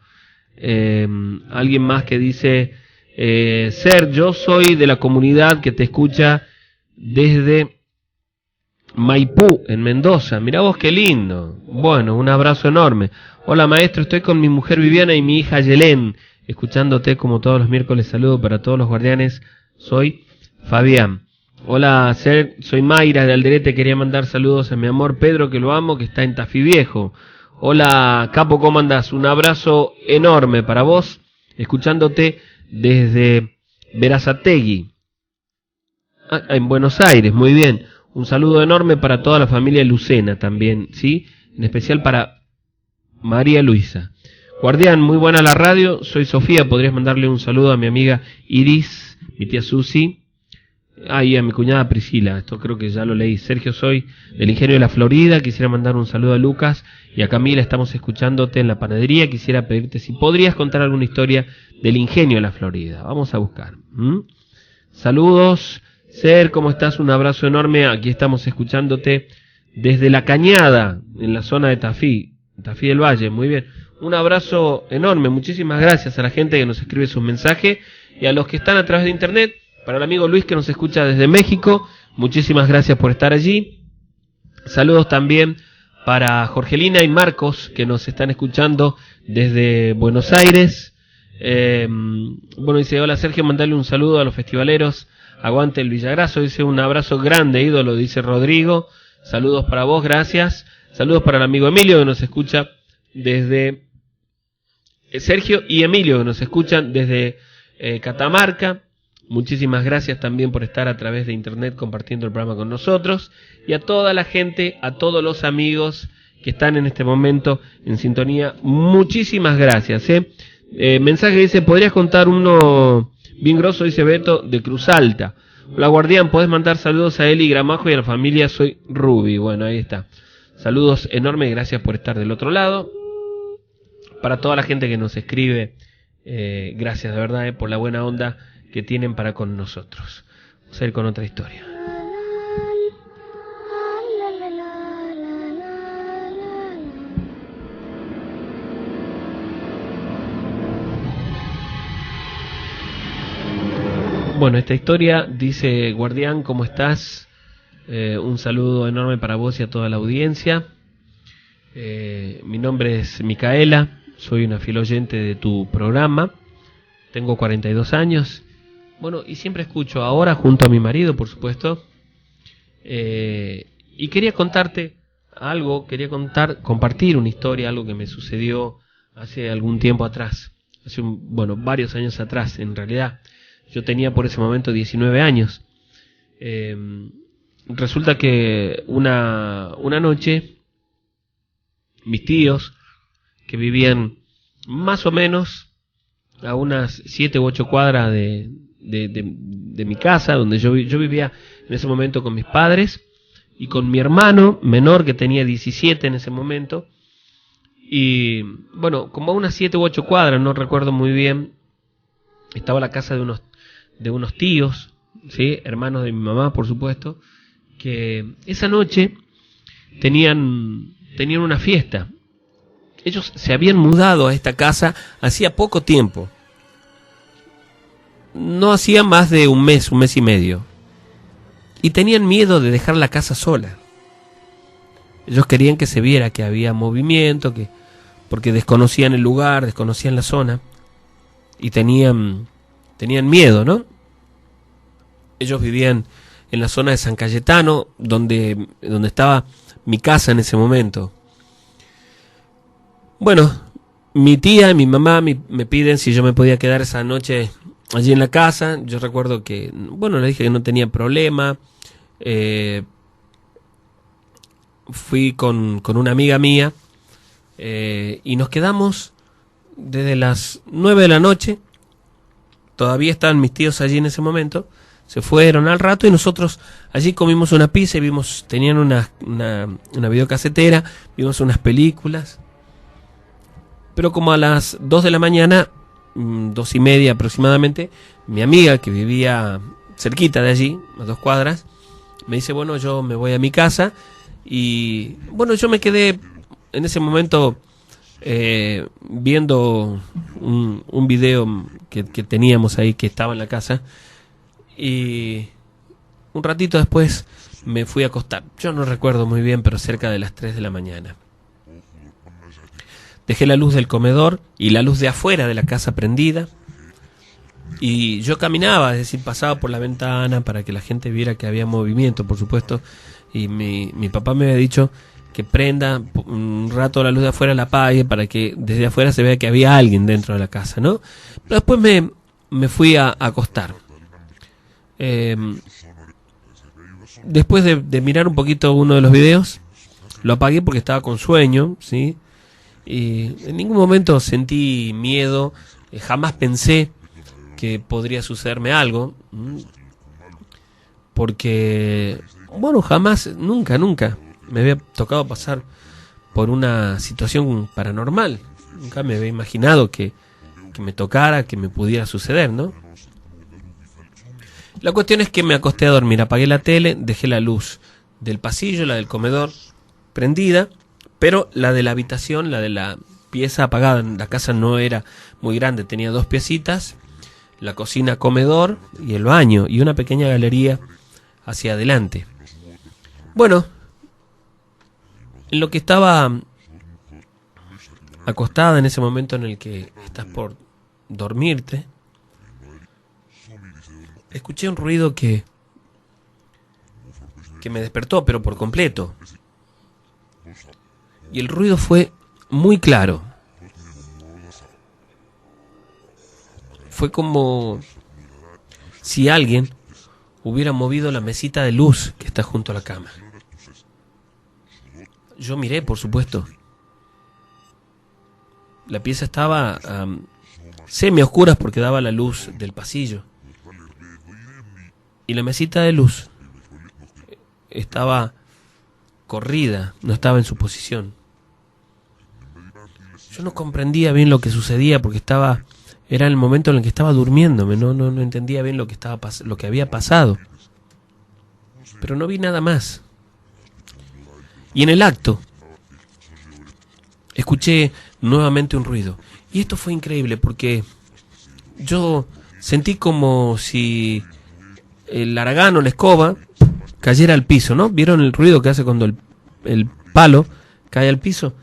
Alguien más que dice, Ser, yo soy de la comunidad que te escucha desde Maipú, en Mendoza. Mirá vos qué lindo. Bueno, un abrazo enorme. Hola maestro, estoy con mi mujer Viviana y mi hija Yelén, escuchándote como todos los miércoles. Saludo para todos los guardianes. Soy Fabián. Hola, Ser, soy Mayra de Alderete, quería mandar saludos a mi amor Pedro, que lo amo, que está en Tafí Viejo. Hola, Capo, ¿cómo andás? Un abrazo enorme para vos, escuchándote desde Berazategui, en Buenos Aires, muy bien. Un saludo enorme para toda la familia Lucena también, ¿sí? En especial para María Luisa. Guardián, muy buena la radio, soy Sofía, podrías mandarle un saludo a mi amiga Iris, mi tía Susi. Y a mi cuñada Priscila, esto creo que ya lo leí. Sergio, soy del Ingenio de la Florida, quisiera mandar un saludo a Lucas y a Camila, estamos escuchándote en la panadería, quisiera pedirte si podrías contar alguna historia del Ingenio de la Florida. Vamos a buscar. Saludos, Ser, ¿cómo estás? Un abrazo enorme, aquí estamos escuchándote desde La Cañada, en la zona de Tafí del Valle, muy bien. Un abrazo enorme, muchísimas gracias a la gente que nos escribe sus mensajes y a los que están a través de internet. Para el amigo Luis que nos escucha desde México, muchísimas gracias por estar allí. Saludos también para Jorgelina y Marcos que nos están escuchando desde Buenos Aires. Bueno, dice, hola Sergio, mandarle un saludo a los festivaleros. Aguante el Villagraso, dice, un abrazo grande, ídolo, dice Rodrigo. Saludos para vos, gracias. Saludos para el amigo Emilio que nos escucha desde... Sergio y Emilio que nos escuchan desde Catamarca. Muchísimas gracias también por estar a través de internet compartiendo el programa con nosotros. Y a toda la gente, a todos los amigos que están en este momento en sintonía, muchísimas gracias. Mensaje dice, ¿podrías contar uno bien grosso? Dice Beto, de Cruz Alta. Hola Guardián, ¿podés mandar saludos a Eli Gramajo y a la familia? Soy Ruby. Bueno, ahí está. Saludos enormes, gracias por estar del otro lado. Para toda la gente que nos escribe, gracias de verdad por la buena onda que tienen para con nosotros. Vamos a ir con otra historia. Bueno, esta historia dice, Guardián, ¿cómo estás? Un saludo enorme para vos y a toda la audiencia. Mi nombre es Micaela, soy una fiel oyente de tu programa. Tengo 42 años. Bueno, y siempre escucho ahora junto a mi marido, por supuesto. Y quería contarte algo, compartir una historia, algo que me sucedió hace algún tiempo atrás. Varios años atrás, en realidad. Yo tenía por ese momento 19 años. Resulta que una noche, mis tíos, que vivían más o menos a unas 7 u 8 cuadras de mi casa, donde yo vivía en ese momento con mis padres y con mi hermano menor que tenía 17 en ese momento, y bueno, como a unas 7 u 8 cuadras, no recuerdo muy bien, estaba la casa de unos tíos, ¿sí? Hermanos de mi mamá, por supuesto, que esa noche tenían una fiesta. Ellos se habían mudado a esta casa hacía poco tiempo. No hacía más de un mes y medio. Y tenían miedo de dejar la casa sola. Ellos querían que se viera que había movimiento, porque desconocían el lugar, desconocían la zona. Y tenían miedo, ¿no? Ellos vivían en la zona de San Cayetano, donde estaba mi casa en ese momento. Bueno, mi tía y mi mamá me piden si yo me podía quedar esa noche allí en la casa. Yo recuerdo que, bueno, le dije que no tenía problema. Fui con una amiga mía y nos quedamos desde las 9 de la noche. Todavía estaban mis tíos allí en ese momento. Se fueron al rato y nosotros allí comimos una pizza y tenían una videocasetera, vimos unas películas. Pero como a las 2 de la mañana, 2:30 aproximadamente, mi amiga que vivía cerquita de allí, a 2 cuadras, me dice, bueno, yo me voy a mi casa. Y bueno, yo me quedé en ese momento viendo un video que teníamos ahí, que estaba en la casa. Y un ratito después me fui a acostar. Yo no recuerdo muy bien, pero cerca de las 3 de la mañana. Dejé la luz del comedor y la luz de afuera de la casa prendida. Y yo caminaba, es decir, pasaba por la ventana para que la gente viera que había movimiento, por supuesto. Y mi papá me había dicho que prenda un rato la luz de afuera, la apague, para que desde afuera se vea que había alguien dentro de la casa, ¿no? Pero después me fui a acostar. Después de mirar un poquito uno de los videos, lo apagué porque estaba con sueño, ¿sí? Y en ningún momento sentí miedo, jamás pensé que podría sucederme algo. porque, bueno, jamás, nunca me había tocado pasar por una situación paranormal. Nunca me había imaginado que me tocara, que me pudiera suceder, ¿no? La cuestión es que me acosté a dormir, apagué la tele, dejé la luz del pasillo, la del comedor prendida, pero la de la habitación, la de la pieza apagada. La casa no era muy grande, tenía 2 piecitas, la cocina, comedor y el baño, y una pequeña galería hacia adelante. Bueno, en lo que estaba acostada en ese momento en el que estás por dormirte, escuché un ruido que me despertó, pero por completo. Y el ruido fue muy claro. Fue como si alguien hubiera movido la mesita de luz que está junto a la cama. Yo miré, por supuesto. La pieza estaba semi oscuras porque daba la luz del pasillo. Y la mesita de luz estaba corrida, no estaba en su posición. Yo no comprendía bien lo que sucedía porque era el momento en el que estaba durmiéndome, no entendía bien lo que había pasado. Pero no vi nada más. Y en el acto escuché nuevamente un ruido. Y esto fue increíble porque yo sentí como si el haragán o la escoba cayera al piso, ¿no? ¿Vieron el ruido que hace cuando el palo cae al piso?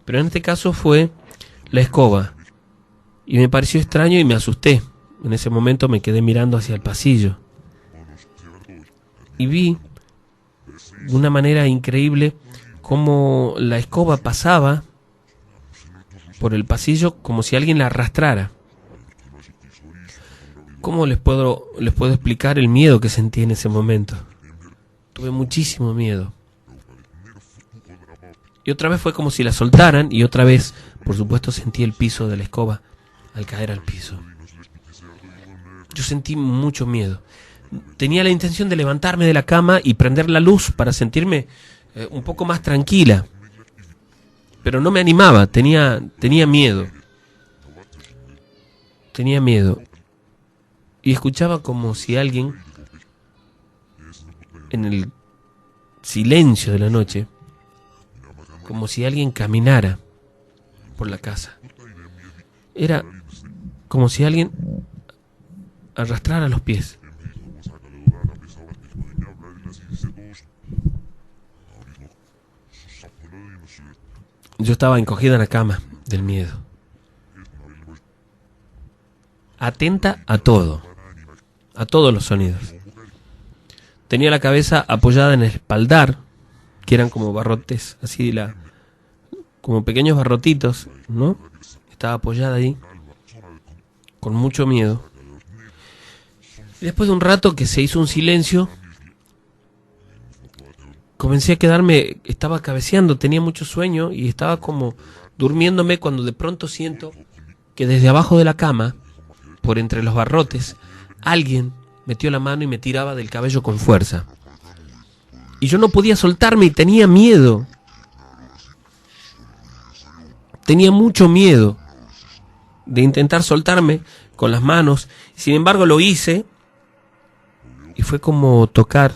Pero en este caso fue la escoba. Y me pareció extraño y me asusté. En ese momento me quedé mirando hacia el pasillo. Y vi de una manera increíble cómo la escoba pasaba por el pasillo como si alguien la arrastrara. ¿Cómo les puedo explicar el miedo que sentí en ese momento? Tuve muchísimo miedo. Y otra vez fue como si la soltaran y otra vez, por supuesto, sentí el piso de la escoba al caer al piso. Yo sentí mucho miedo. Tenía la intención de levantarme de la cama y prender la luz para sentirme un poco más tranquila. Pero no me animaba, tenía miedo. Tenía miedo. Y escuchaba como si alguien, en el silencio de la noche, como si alguien caminara por la casa. Era como si alguien arrastrara los pies. Yo estaba encogida en la cama del miedo, atenta a todo, a todos los sonidos. Tenía la cabeza apoyada en el espaldar, que eran como barrotes, así como pequeños barrotitos, ¿no? Estaba apoyada ahí, con mucho miedo. Y después de un rato que se hizo un silencio, comencé a quedarme, estaba cabeceando, tenía mucho sueño y estaba como durmiéndome cuando de pronto siento que desde abajo de la cama, por entre los barrotes, alguien metió la mano y me tiraba del cabello con fuerza. Y yo no podía soltarme y tenía miedo. Tenía mucho miedo de intentar soltarme con las manos. Sin embargo lo hice y fue como tocar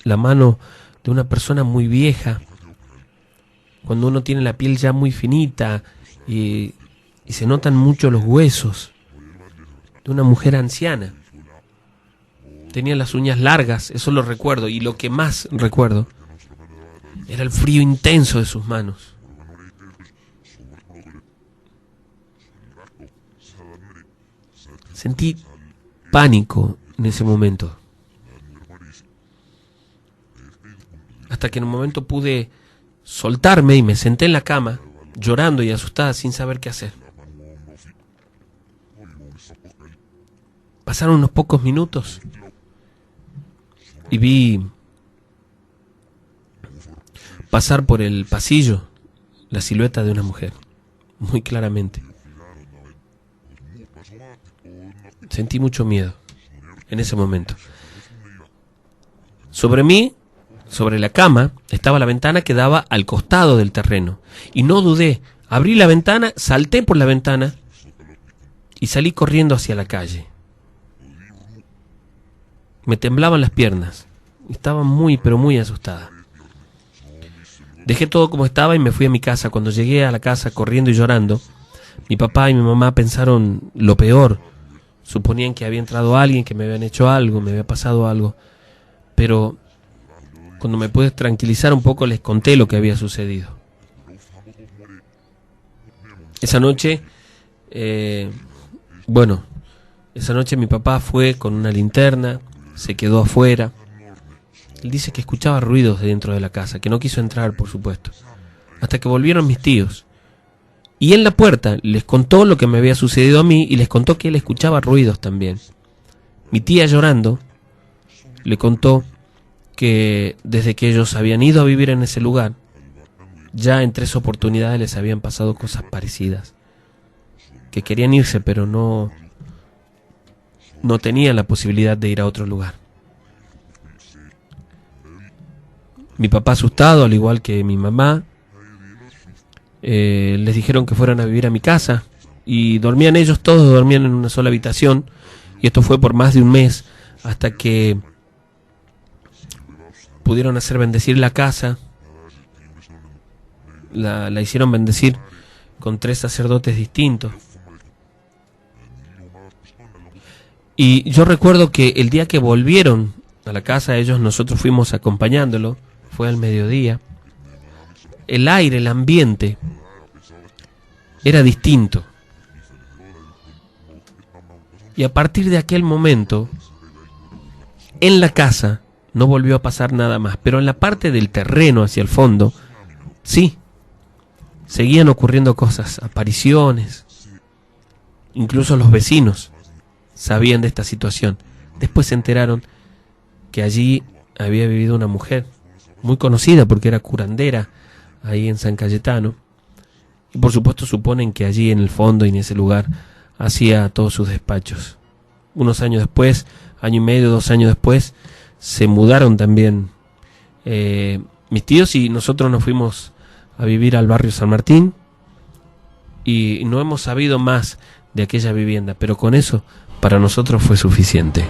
la mano de una persona muy vieja. Cuando uno tiene la piel ya muy finita y se notan mucho los huesos. De una mujer anciana. Tenía las uñas largas, eso lo recuerdo. Y lo que más recuerdo era el frío intenso de sus manos. Sentí pánico en ese momento. Hasta que en un momento pude soltarme y me senté en la cama, llorando y asustada sin saber qué hacer. Pasaron unos pocos minutos y vi pasar por el pasillo la silueta de una mujer, muy claramente. Sentí mucho miedo en ese momento. Sobre mí, sobre la cama, estaba la ventana que daba al costado del terreno. Y no dudé, abrí la ventana, salté por la ventana y salí corriendo hacia la calle. Me temblaban las piernas. Estaba muy, pero muy asustada. Dejé todo como estaba y me fui a mi casa. Cuando llegué a la casa corriendo y llorando, mi papá y mi mamá pensaron lo peor. Suponían que había entrado alguien, que me habían hecho algo, me había pasado algo. Pero cuando me pude tranquilizar un poco, les conté lo que había sucedido. Esa noche, esa noche mi papá fue con una linterna, se quedó afuera. Él dice que escuchaba ruidos de dentro de la casa, que no quiso entrar, por supuesto. Hasta que volvieron mis tíos. Y en la puerta les contó lo que me había sucedido a mí y les contó que él escuchaba ruidos también. Mi tía, llorando, le contó que desde que ellos habían ido a vivir en ese lugar, ya en 3 oportunidades les habían pasado cosas parecidas. Que querían irse, pero no tenían la posibilidad de ir a otro lugar. Mi papá, asustado, al igual que mi mamá, les dijeron que fueran a vivir a mi casa. Y dormían ellos, todos dormían en una sola habitación. Y esto fue por más de un mes, hasta que pudieron hacer bendecir la casa. La hicieron bendecir con 3 sacerdotes distintos. Y yo recuerdo que el día que volvieron a la casa ellos, nosotros fuimos acompañándolo. Fue al mediodía. El aire, el ambiente era distinto. Y a partir de aquel momento, en la casa no volvió a pasar nada más. Pero en la parte del terreno hacia el fondo, sí, seguían ocurriendo cosas, apariciones. Incluso los vecinos sabían de esta situación. Después se enteraron que allí había vivido una mujer muy conocida porque era curandera ahí en San Cayetano. Y por supuesto suponen que allí en el fondo y en ese lugar hacía todos sus despachos. Unos años después, 1 año y medio, 2 años después, se mudaron también mis tíos y nosotros nos fuimos a vivir al barrio San Martín y no hemos sabido más de aquella vivienda, pero con eso para nosotros fue suficiente.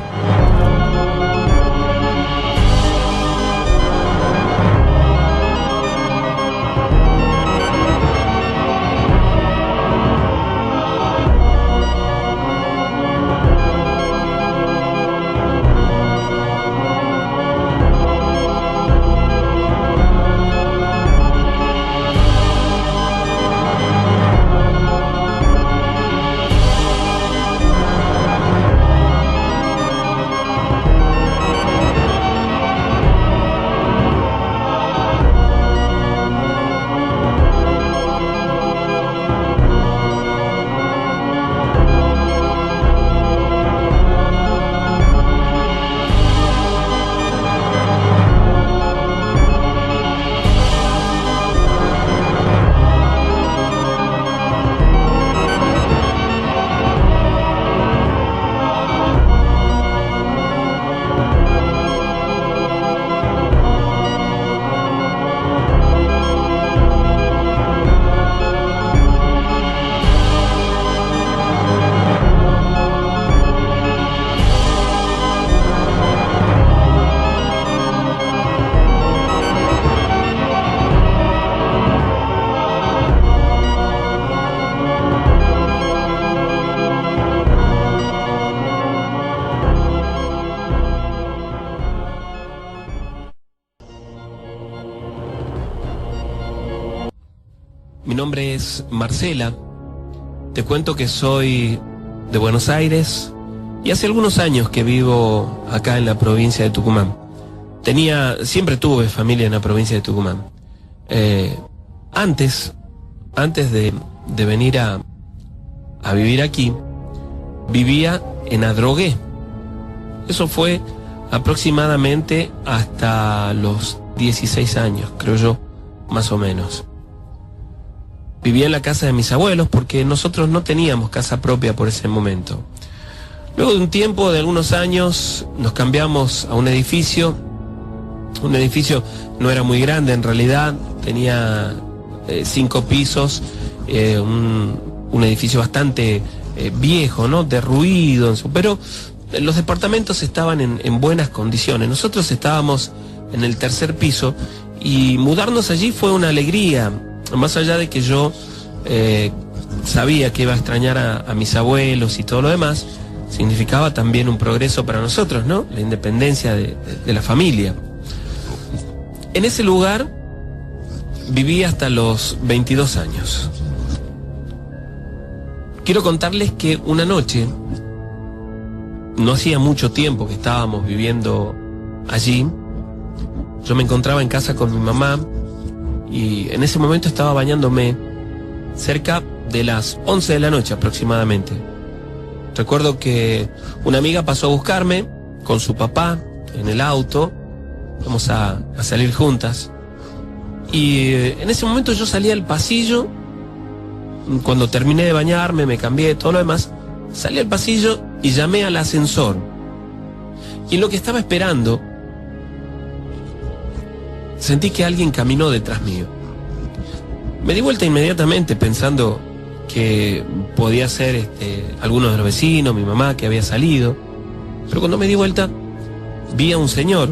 Mi nombre es Marcela, te cuento que soy de Buenos Aires y hace algunos años que vivo acá en la provincia de Tucumán. Siempre tuve familia en la provincia de Tucumán. Antes de venir a vivir aquí, vivía en Adrogué. Eso fue aproximadamente hasta los 16 años, creo yo, más o menos. Vivía en la casa de mis abuelos porque nosotros no teníamos casa propia por ese momento. Luego de un tiempo, de algunos años, nos cambiamos a un edificio Un edificio no era muy grande en realidad, tenía 5 pisos, un edificio bastante viejo, ¿no? Derruido, pero los departamentos estaban en buenas condiciones. Nosotros estábamos en el 3er piso y mudarnos allí fue una alegría, más allá de que yo sabía que iba a extrañar a mis abuelos y todo lo demás. Significaba también un progreso para nosotros, ¿no? La independencia de la familia. En ese lugar viví hasta los 22 años. Quiero contarles que una noche, no hacía mucho tiempo que estábamos viviendo allí, yo me encontraba en casa con mi mamá y en ese momento estaba bañándome cerca de las 11 de la noche aproximadamente. Recuerdo que una amiga pasó a buscarme con su papá en el auto, vamos a salir juntas, y en ese momento yo salí al pasillo. Cuando terminé de bañarme, me cambié, todo lo demás, salí al pasillo y llamé al ascensor. Y en lo que estaba esperando, sentí que alguien caminó detrás mío. Me di vuelta inmediatamente pensando que podía ser alguno de los vecinos, mi mamá que había salido. Pero cuando me di vuelta, vi a un señor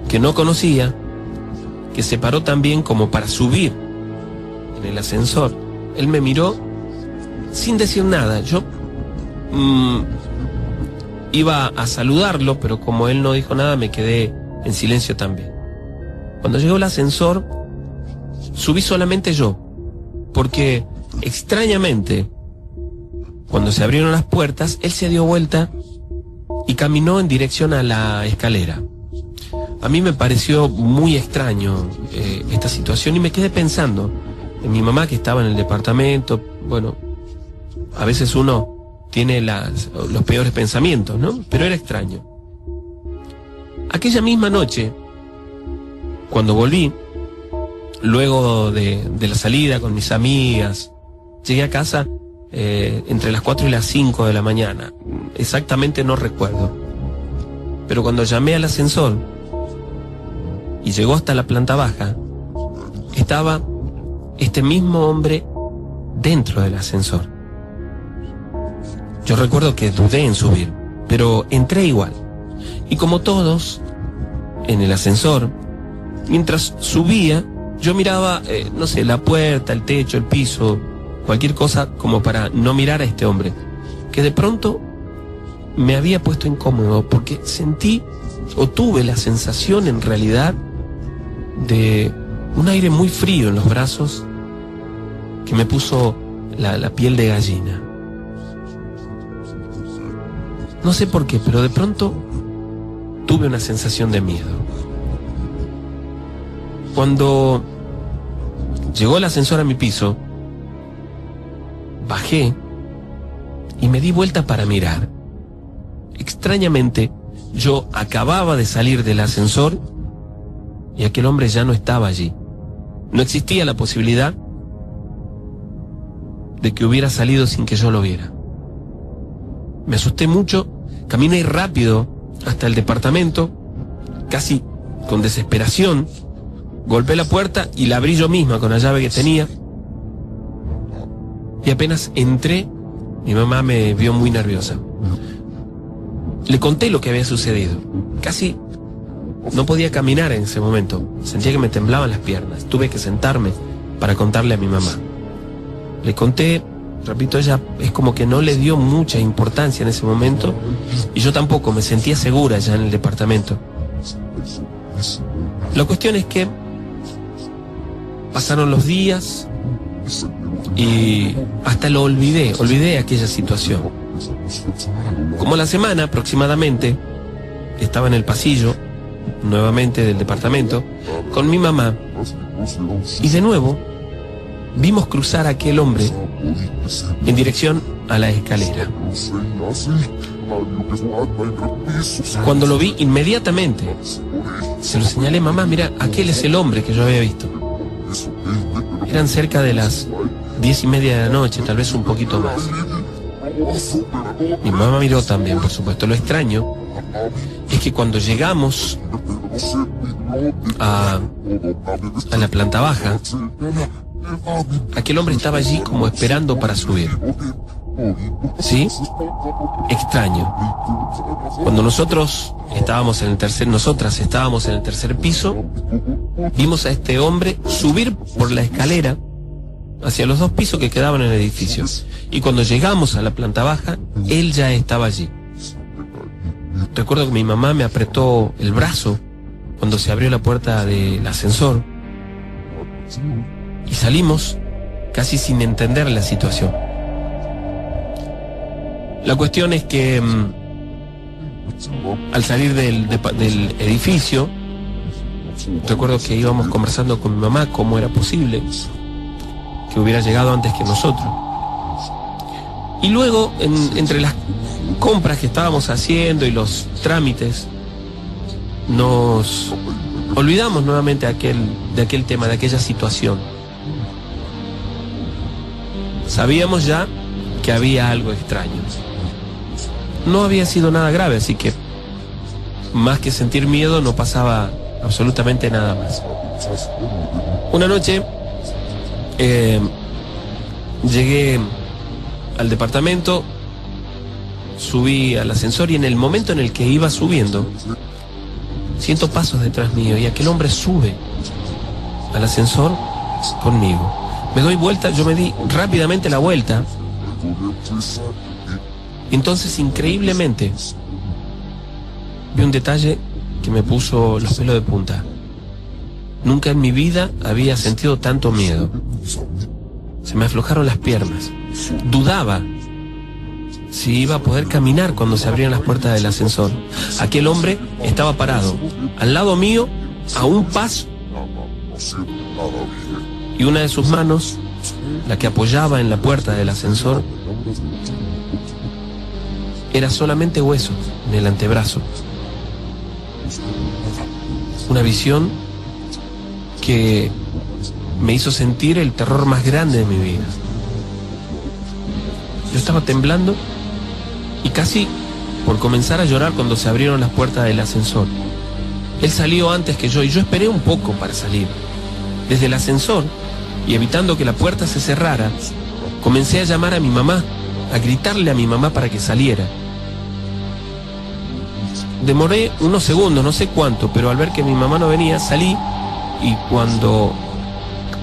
que no conocía, que se paró también como para subir en el ascensor. Él me miró sin decir nada. Yo iba a saludarlo, pero como él no dijo nada, me quedé en silencio también. Cuando llegó el ascensor, subí solamente yo, porque extrañamente, cuando se abrieron las puertas, él se dio vuelta y caminó en dirección a la escalera. A mí me pareció muy extraño esta situación y me quedé pensando en mi mamá que estaba en el departamento. Bueno, a veces uno tiene los peores pensamientos, ¿no? Pero era extraño. Aquella misma noche, cuando volví, luego de la salida con mis amigas, llegué a casa entre las 4 y las 5 de la mañana. Exactamente no recuerdo. Pero cuando llamé al ascensor y llegó hasta la planta baja, estaba este mismo hombre dentro del ascensor. Yo recuerdo que dudé en subir, pero entré igual. Y como todos, en el ascensor, mientras subía, yo miraba, no sé, la puerta, el techo, el piso, cualquier cosa como para no mirar a este hombre, que de pronto me había puesto incómodo porque sentí o tuve la sensación en realidad de un aire muy frío en los brazos que me puso la piel de gallina. No sé por qué, pero de pronto tuve una sensación de miedo. Cuando llegó el ascensor a mi piso, bajé y me di vuelta para mirar. Extrañamente, yo acababa de salir del ascensor y aquel hombre ya no estaba allí. No existía la posibilidad de que hubiera salido sin que yo lo viera. Me asusté mucho, caminé rápido hasta el departamento, casi con desesperación. Golpeé la puerta y la abrí yo misma con la llave que tenía. Y apenas entré, mi mamá me vio muy nerviosa. Le conté lo que había sucedido. Casi no podía caminar en ese momento. Sentía que me temblaban las piernas. Tuve que sentarme para contarle a mi mamá. Le conté, repito, ella es como que no le dio mucha importancia en ese momento y yo tampoco, me sentía segura ya en el departamento. La cuestión es que pasaron los días y hasta lo olvidé aquella situación. Como la semana aproximadamente, estaba en el pasillo nuevamente del departamento con mi mamá y de nuevo vimos cruzar a aquel hombre en dirección a la escalera. Cuando lo vi, inmediatamente se lo señalé: mamá, mira, aquel es el hombre que yo había visto. Eran cerca de las 10:30 de la noche, tal vez un poquito más. Mi mamá miró también, por supuesto. Lo extraño es que cuando llegamos a la planta baja, aquel hombre estaba allí como esperando para subir. ¿Sí? Extraño. Cuando nosotras estábamos en el tercer piso, vimos a este hombre subir por la escalera hacia los 2 pisos que quedaban en el edificio. Y cuando llegamos a la planta baja, él ya estaba allí. Recuerdo que mi mamá me apretó el brazo cuando se abrió la puerta del ascensor y salimos casi sin entender la situación. La cuestión es que al salir del edificio, recuerdo que íbamos conversando con mi mamá cómo era posible que hubiera llegado antes que nosotros. Y luego, entre las compras que estábamos haciendo y los trámites, nos olvidamos nuevamente de aquel tema, de aquella situación. Sabíamos ya que había algo extraño. No había sido nada grave, así que más que sentir miedo no pasaba absolutamente nada más. Una noche llegué al departamento, subí al ascensor y en el momento en el que iba subiendo, siento pasos detrás mío y aquel hombre sube al ascensor conmigo. Me doy vuelta, yo me di rápidamente la vuelta. Entonces, increíblemente, vi un detalle que me puso los pelos de punta. Nunca en mi vida había sentido tanto miedo. Se me aflojaron las piernas. Dudaba si iba a poder caminar cuando se abrían las puertas del ascensor. Aquel hombre estaba parado al lado mío, a un paso, y una de sus manos, la que apoyaba en la puerta del ascensor, era solamente hueso en el antebrazo. Una visión que me hizo sentir el terror más grande de mi vida. Yo estaba temblando y casi por comenzar a llorar cuando se abrieron las puertas del ascensor. Él salió antes que yo y yo esperé un poco para salir. Desde el ascensor, y evitando que la puerta se cerrara, comencé a llamar a mi mamá, a gritarle a mi mamá para que saliera. Demoré unos segundos, no sé cuánto, pero al ver que mi mamá no venía, salí, y cuando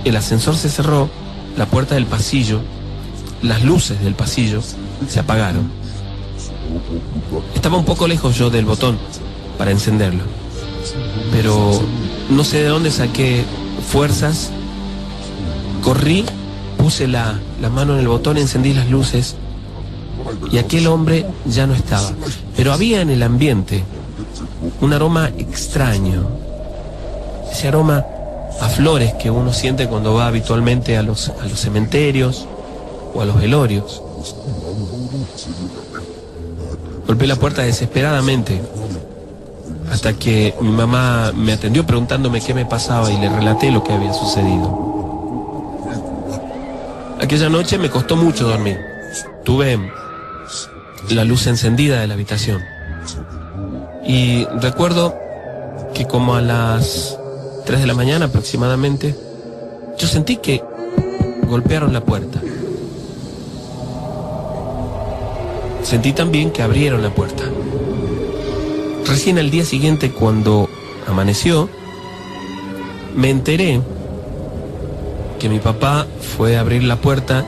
el ascensor se cerró, la puerta del pasillo, las luces del pasillo se apagaron. Estaba un poco lejos yo del botón para encenderlo, pero no sé de dónde saqué fuerzas. Corrí, puse la mano en el botón, encendí las luces y aquel hombre ya no estaba. Pero había en el ambiente un aroma extraño, ese aroma a flores que uno siente cuando va habitualmente a los cementerios o a los velorios. Golpeé la puerta desesperadamente hasta que mi mamá me atendió preguntándome qué me pasaba y le relaté lo que había sucedido. Aquella noche me costó mucho dormir. Tuve la luz encendida de la habitación. Y recuerdo que como a las 3 de la mañana aproximadamente, yo sentí que golpearon la puerta. Sentí también que abrieron la puerta. Recién al día siguiente, cuando amaneció, me enteré que mi papá fue a abrir la puerta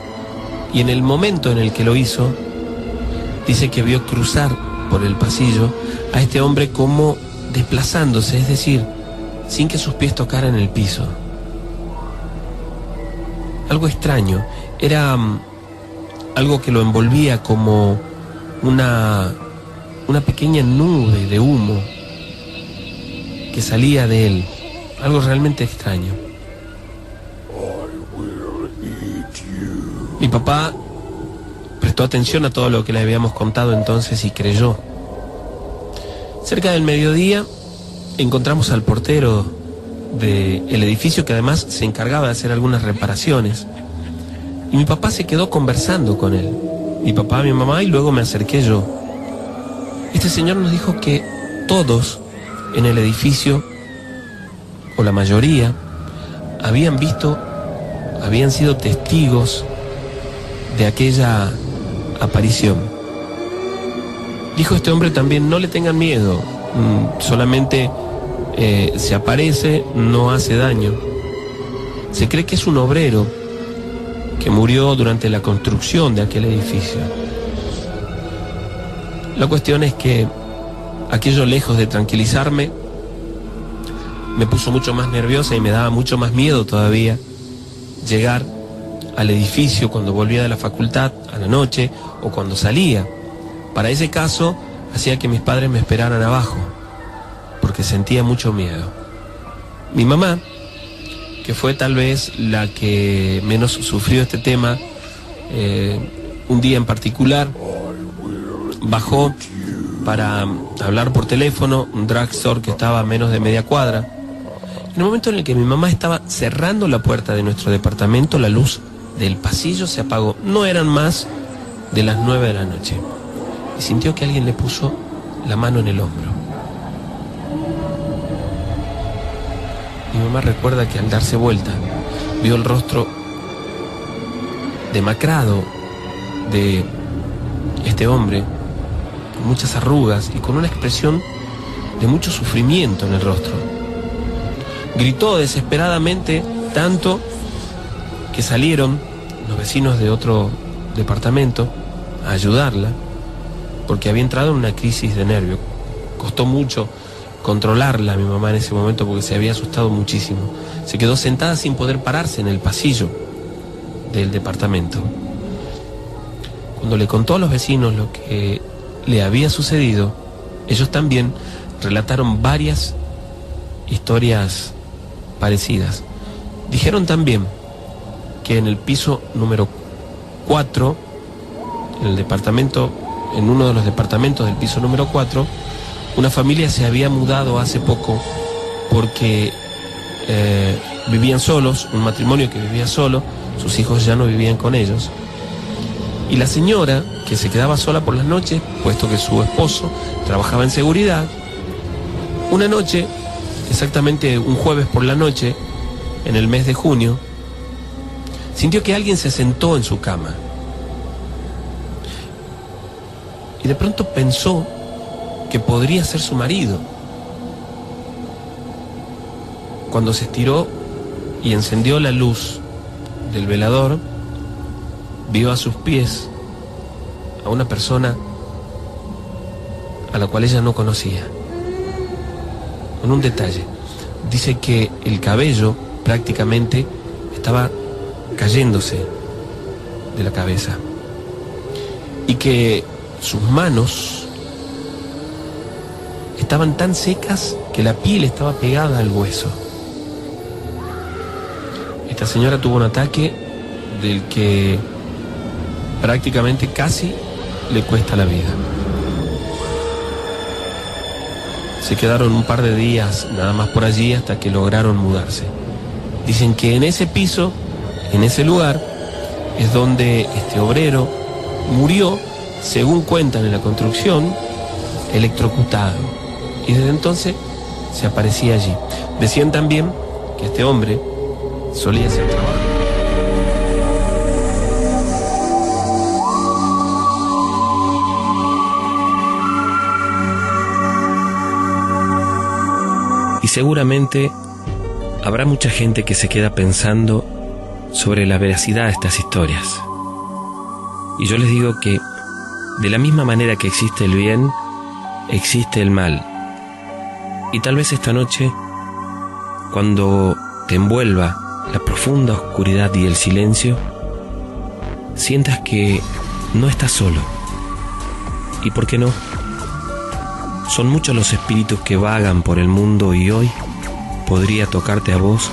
y en el momento en el que lo hizo, dice que vio cruzar por el pasillo a este hombre como desplazándose, es decir, sin que sus pies tocaran el piso. Algo extraño, era algo que lo envolvía como una pequeña nube de humo que salía de él, algo realmente extraño. Mi papá prestó atención a todo lo que le habíamos contado entonces y creyó. Cerca del mediodía encontramos al portero del edificio, que además se encargaba de hacer algunas reparaciones, y mi papá se quedó conversando con él, mi papá, mi mamá, y luego me acerqué yo. Este señor nos dijo que todos en el edificio, o la mayoría, habían sido testigos de aquella aparición. Dijo este hombre también: no le tengan miedo, solamente se aparece, no hace daño. Se cree que es un obrero que murió durante la construcción de aquel edificio. La cuestión es que aquello, lejos de tranquilizarme, me puso mucho más nerviosa y me daba mucho más miedo todavía llegar al edificio cuando volvía de la facultad a la noche o cuando salía. Para ese caso, hacía que mis padres me esperaran abajo, porque sentía mucho miedo. Mi mamá, que fue tal vez la que menos sufrió este tema, un día en particular bajó para hablar por teléfono un drugstore que estaba a menos de media cuadra. En el momento en el que mi mamá estaba cerrando la puerta de nuestro departamento, la luz del pasillo se apagó. No eran más de las 9 de la noche. Y sintió que alguien le puso la mano en el hombro. Mi mamá recuerda que al darse vuelta vio el rostro demacrado de este hombre, con muchas arrugas y con una expresión de mucho sufrimiento en el rostro. Gritó desesperadamente, tanto que salieron los vecinos de otro departamento a ayudarla, porque había entrado en una crisis de nervio. Costó mucho controlarla a mi mamá en ese momento porque se había asustado muchísimo. Se quedó sentada sin poder pararse en el pasillo del departamento. Cuando le contó a los vecinos lo que le había sucedido, ellos también relataron varias historias parecidas. Dijeron también que en el piso número 4, en uno de los departamentos del piso número 4, una familia se había mudado hace poco porque vivían solos, un matrimonio que vivía solo, sus hijos ya no vivían con ellos. Y la señora, que se quedaba sola por las noches, puesto que su esposo trabajaba en seguridad, una noche, exactamente un jueves por la noche, en el mes de junio, sintió que alguien se sentó en su cama. Y de pronto pensó que podría ser su marido. Cuando se estiró y encendió la luz del velador, vio a sus pies a una persona a la cual ella no conocía. Con un detalle: dice que el cabello prácticamente estaba cayéndose de la cabeza y que sus manos estaban tan secas que la piel estaba pegada al hueso. Esta señora tuvo un ataque del que prácticamente casi le cuesta la vida. Se quedaron un par de días nada más por allí hasta que lograron mudarse. Dicen que en ese piso, en ese lugar, es donde este obrero murió, según cuentan en la construcción, electrocutado. Y desde entonces se aparecía allí. Decían también que este hombre solía hacer trabajo. Y seguramente habrá mucha gente que se queda pensando sobre la veracidad de estas historias. Y yo les digo que de la misma manera que existe el bien, existe el mal. Y tal vez esta noche, cuando te envuelva la profunda oscuridad y el silencio, sientas que no estás solo. ¿Y por qué no? Son muchos los espíritus que vagan por el mundo y hoy podría tocarte a vos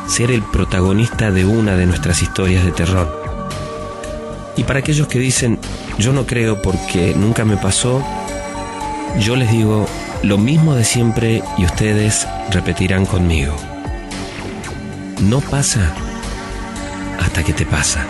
ser el protagonista de una de nuestras historias de terror. Y para aquellos que dicen, yo no creo porque nunca me pasó, yo les digo lo mismo de siempre y ustedes repetirán conmigo. No pasa hasta que te pasa.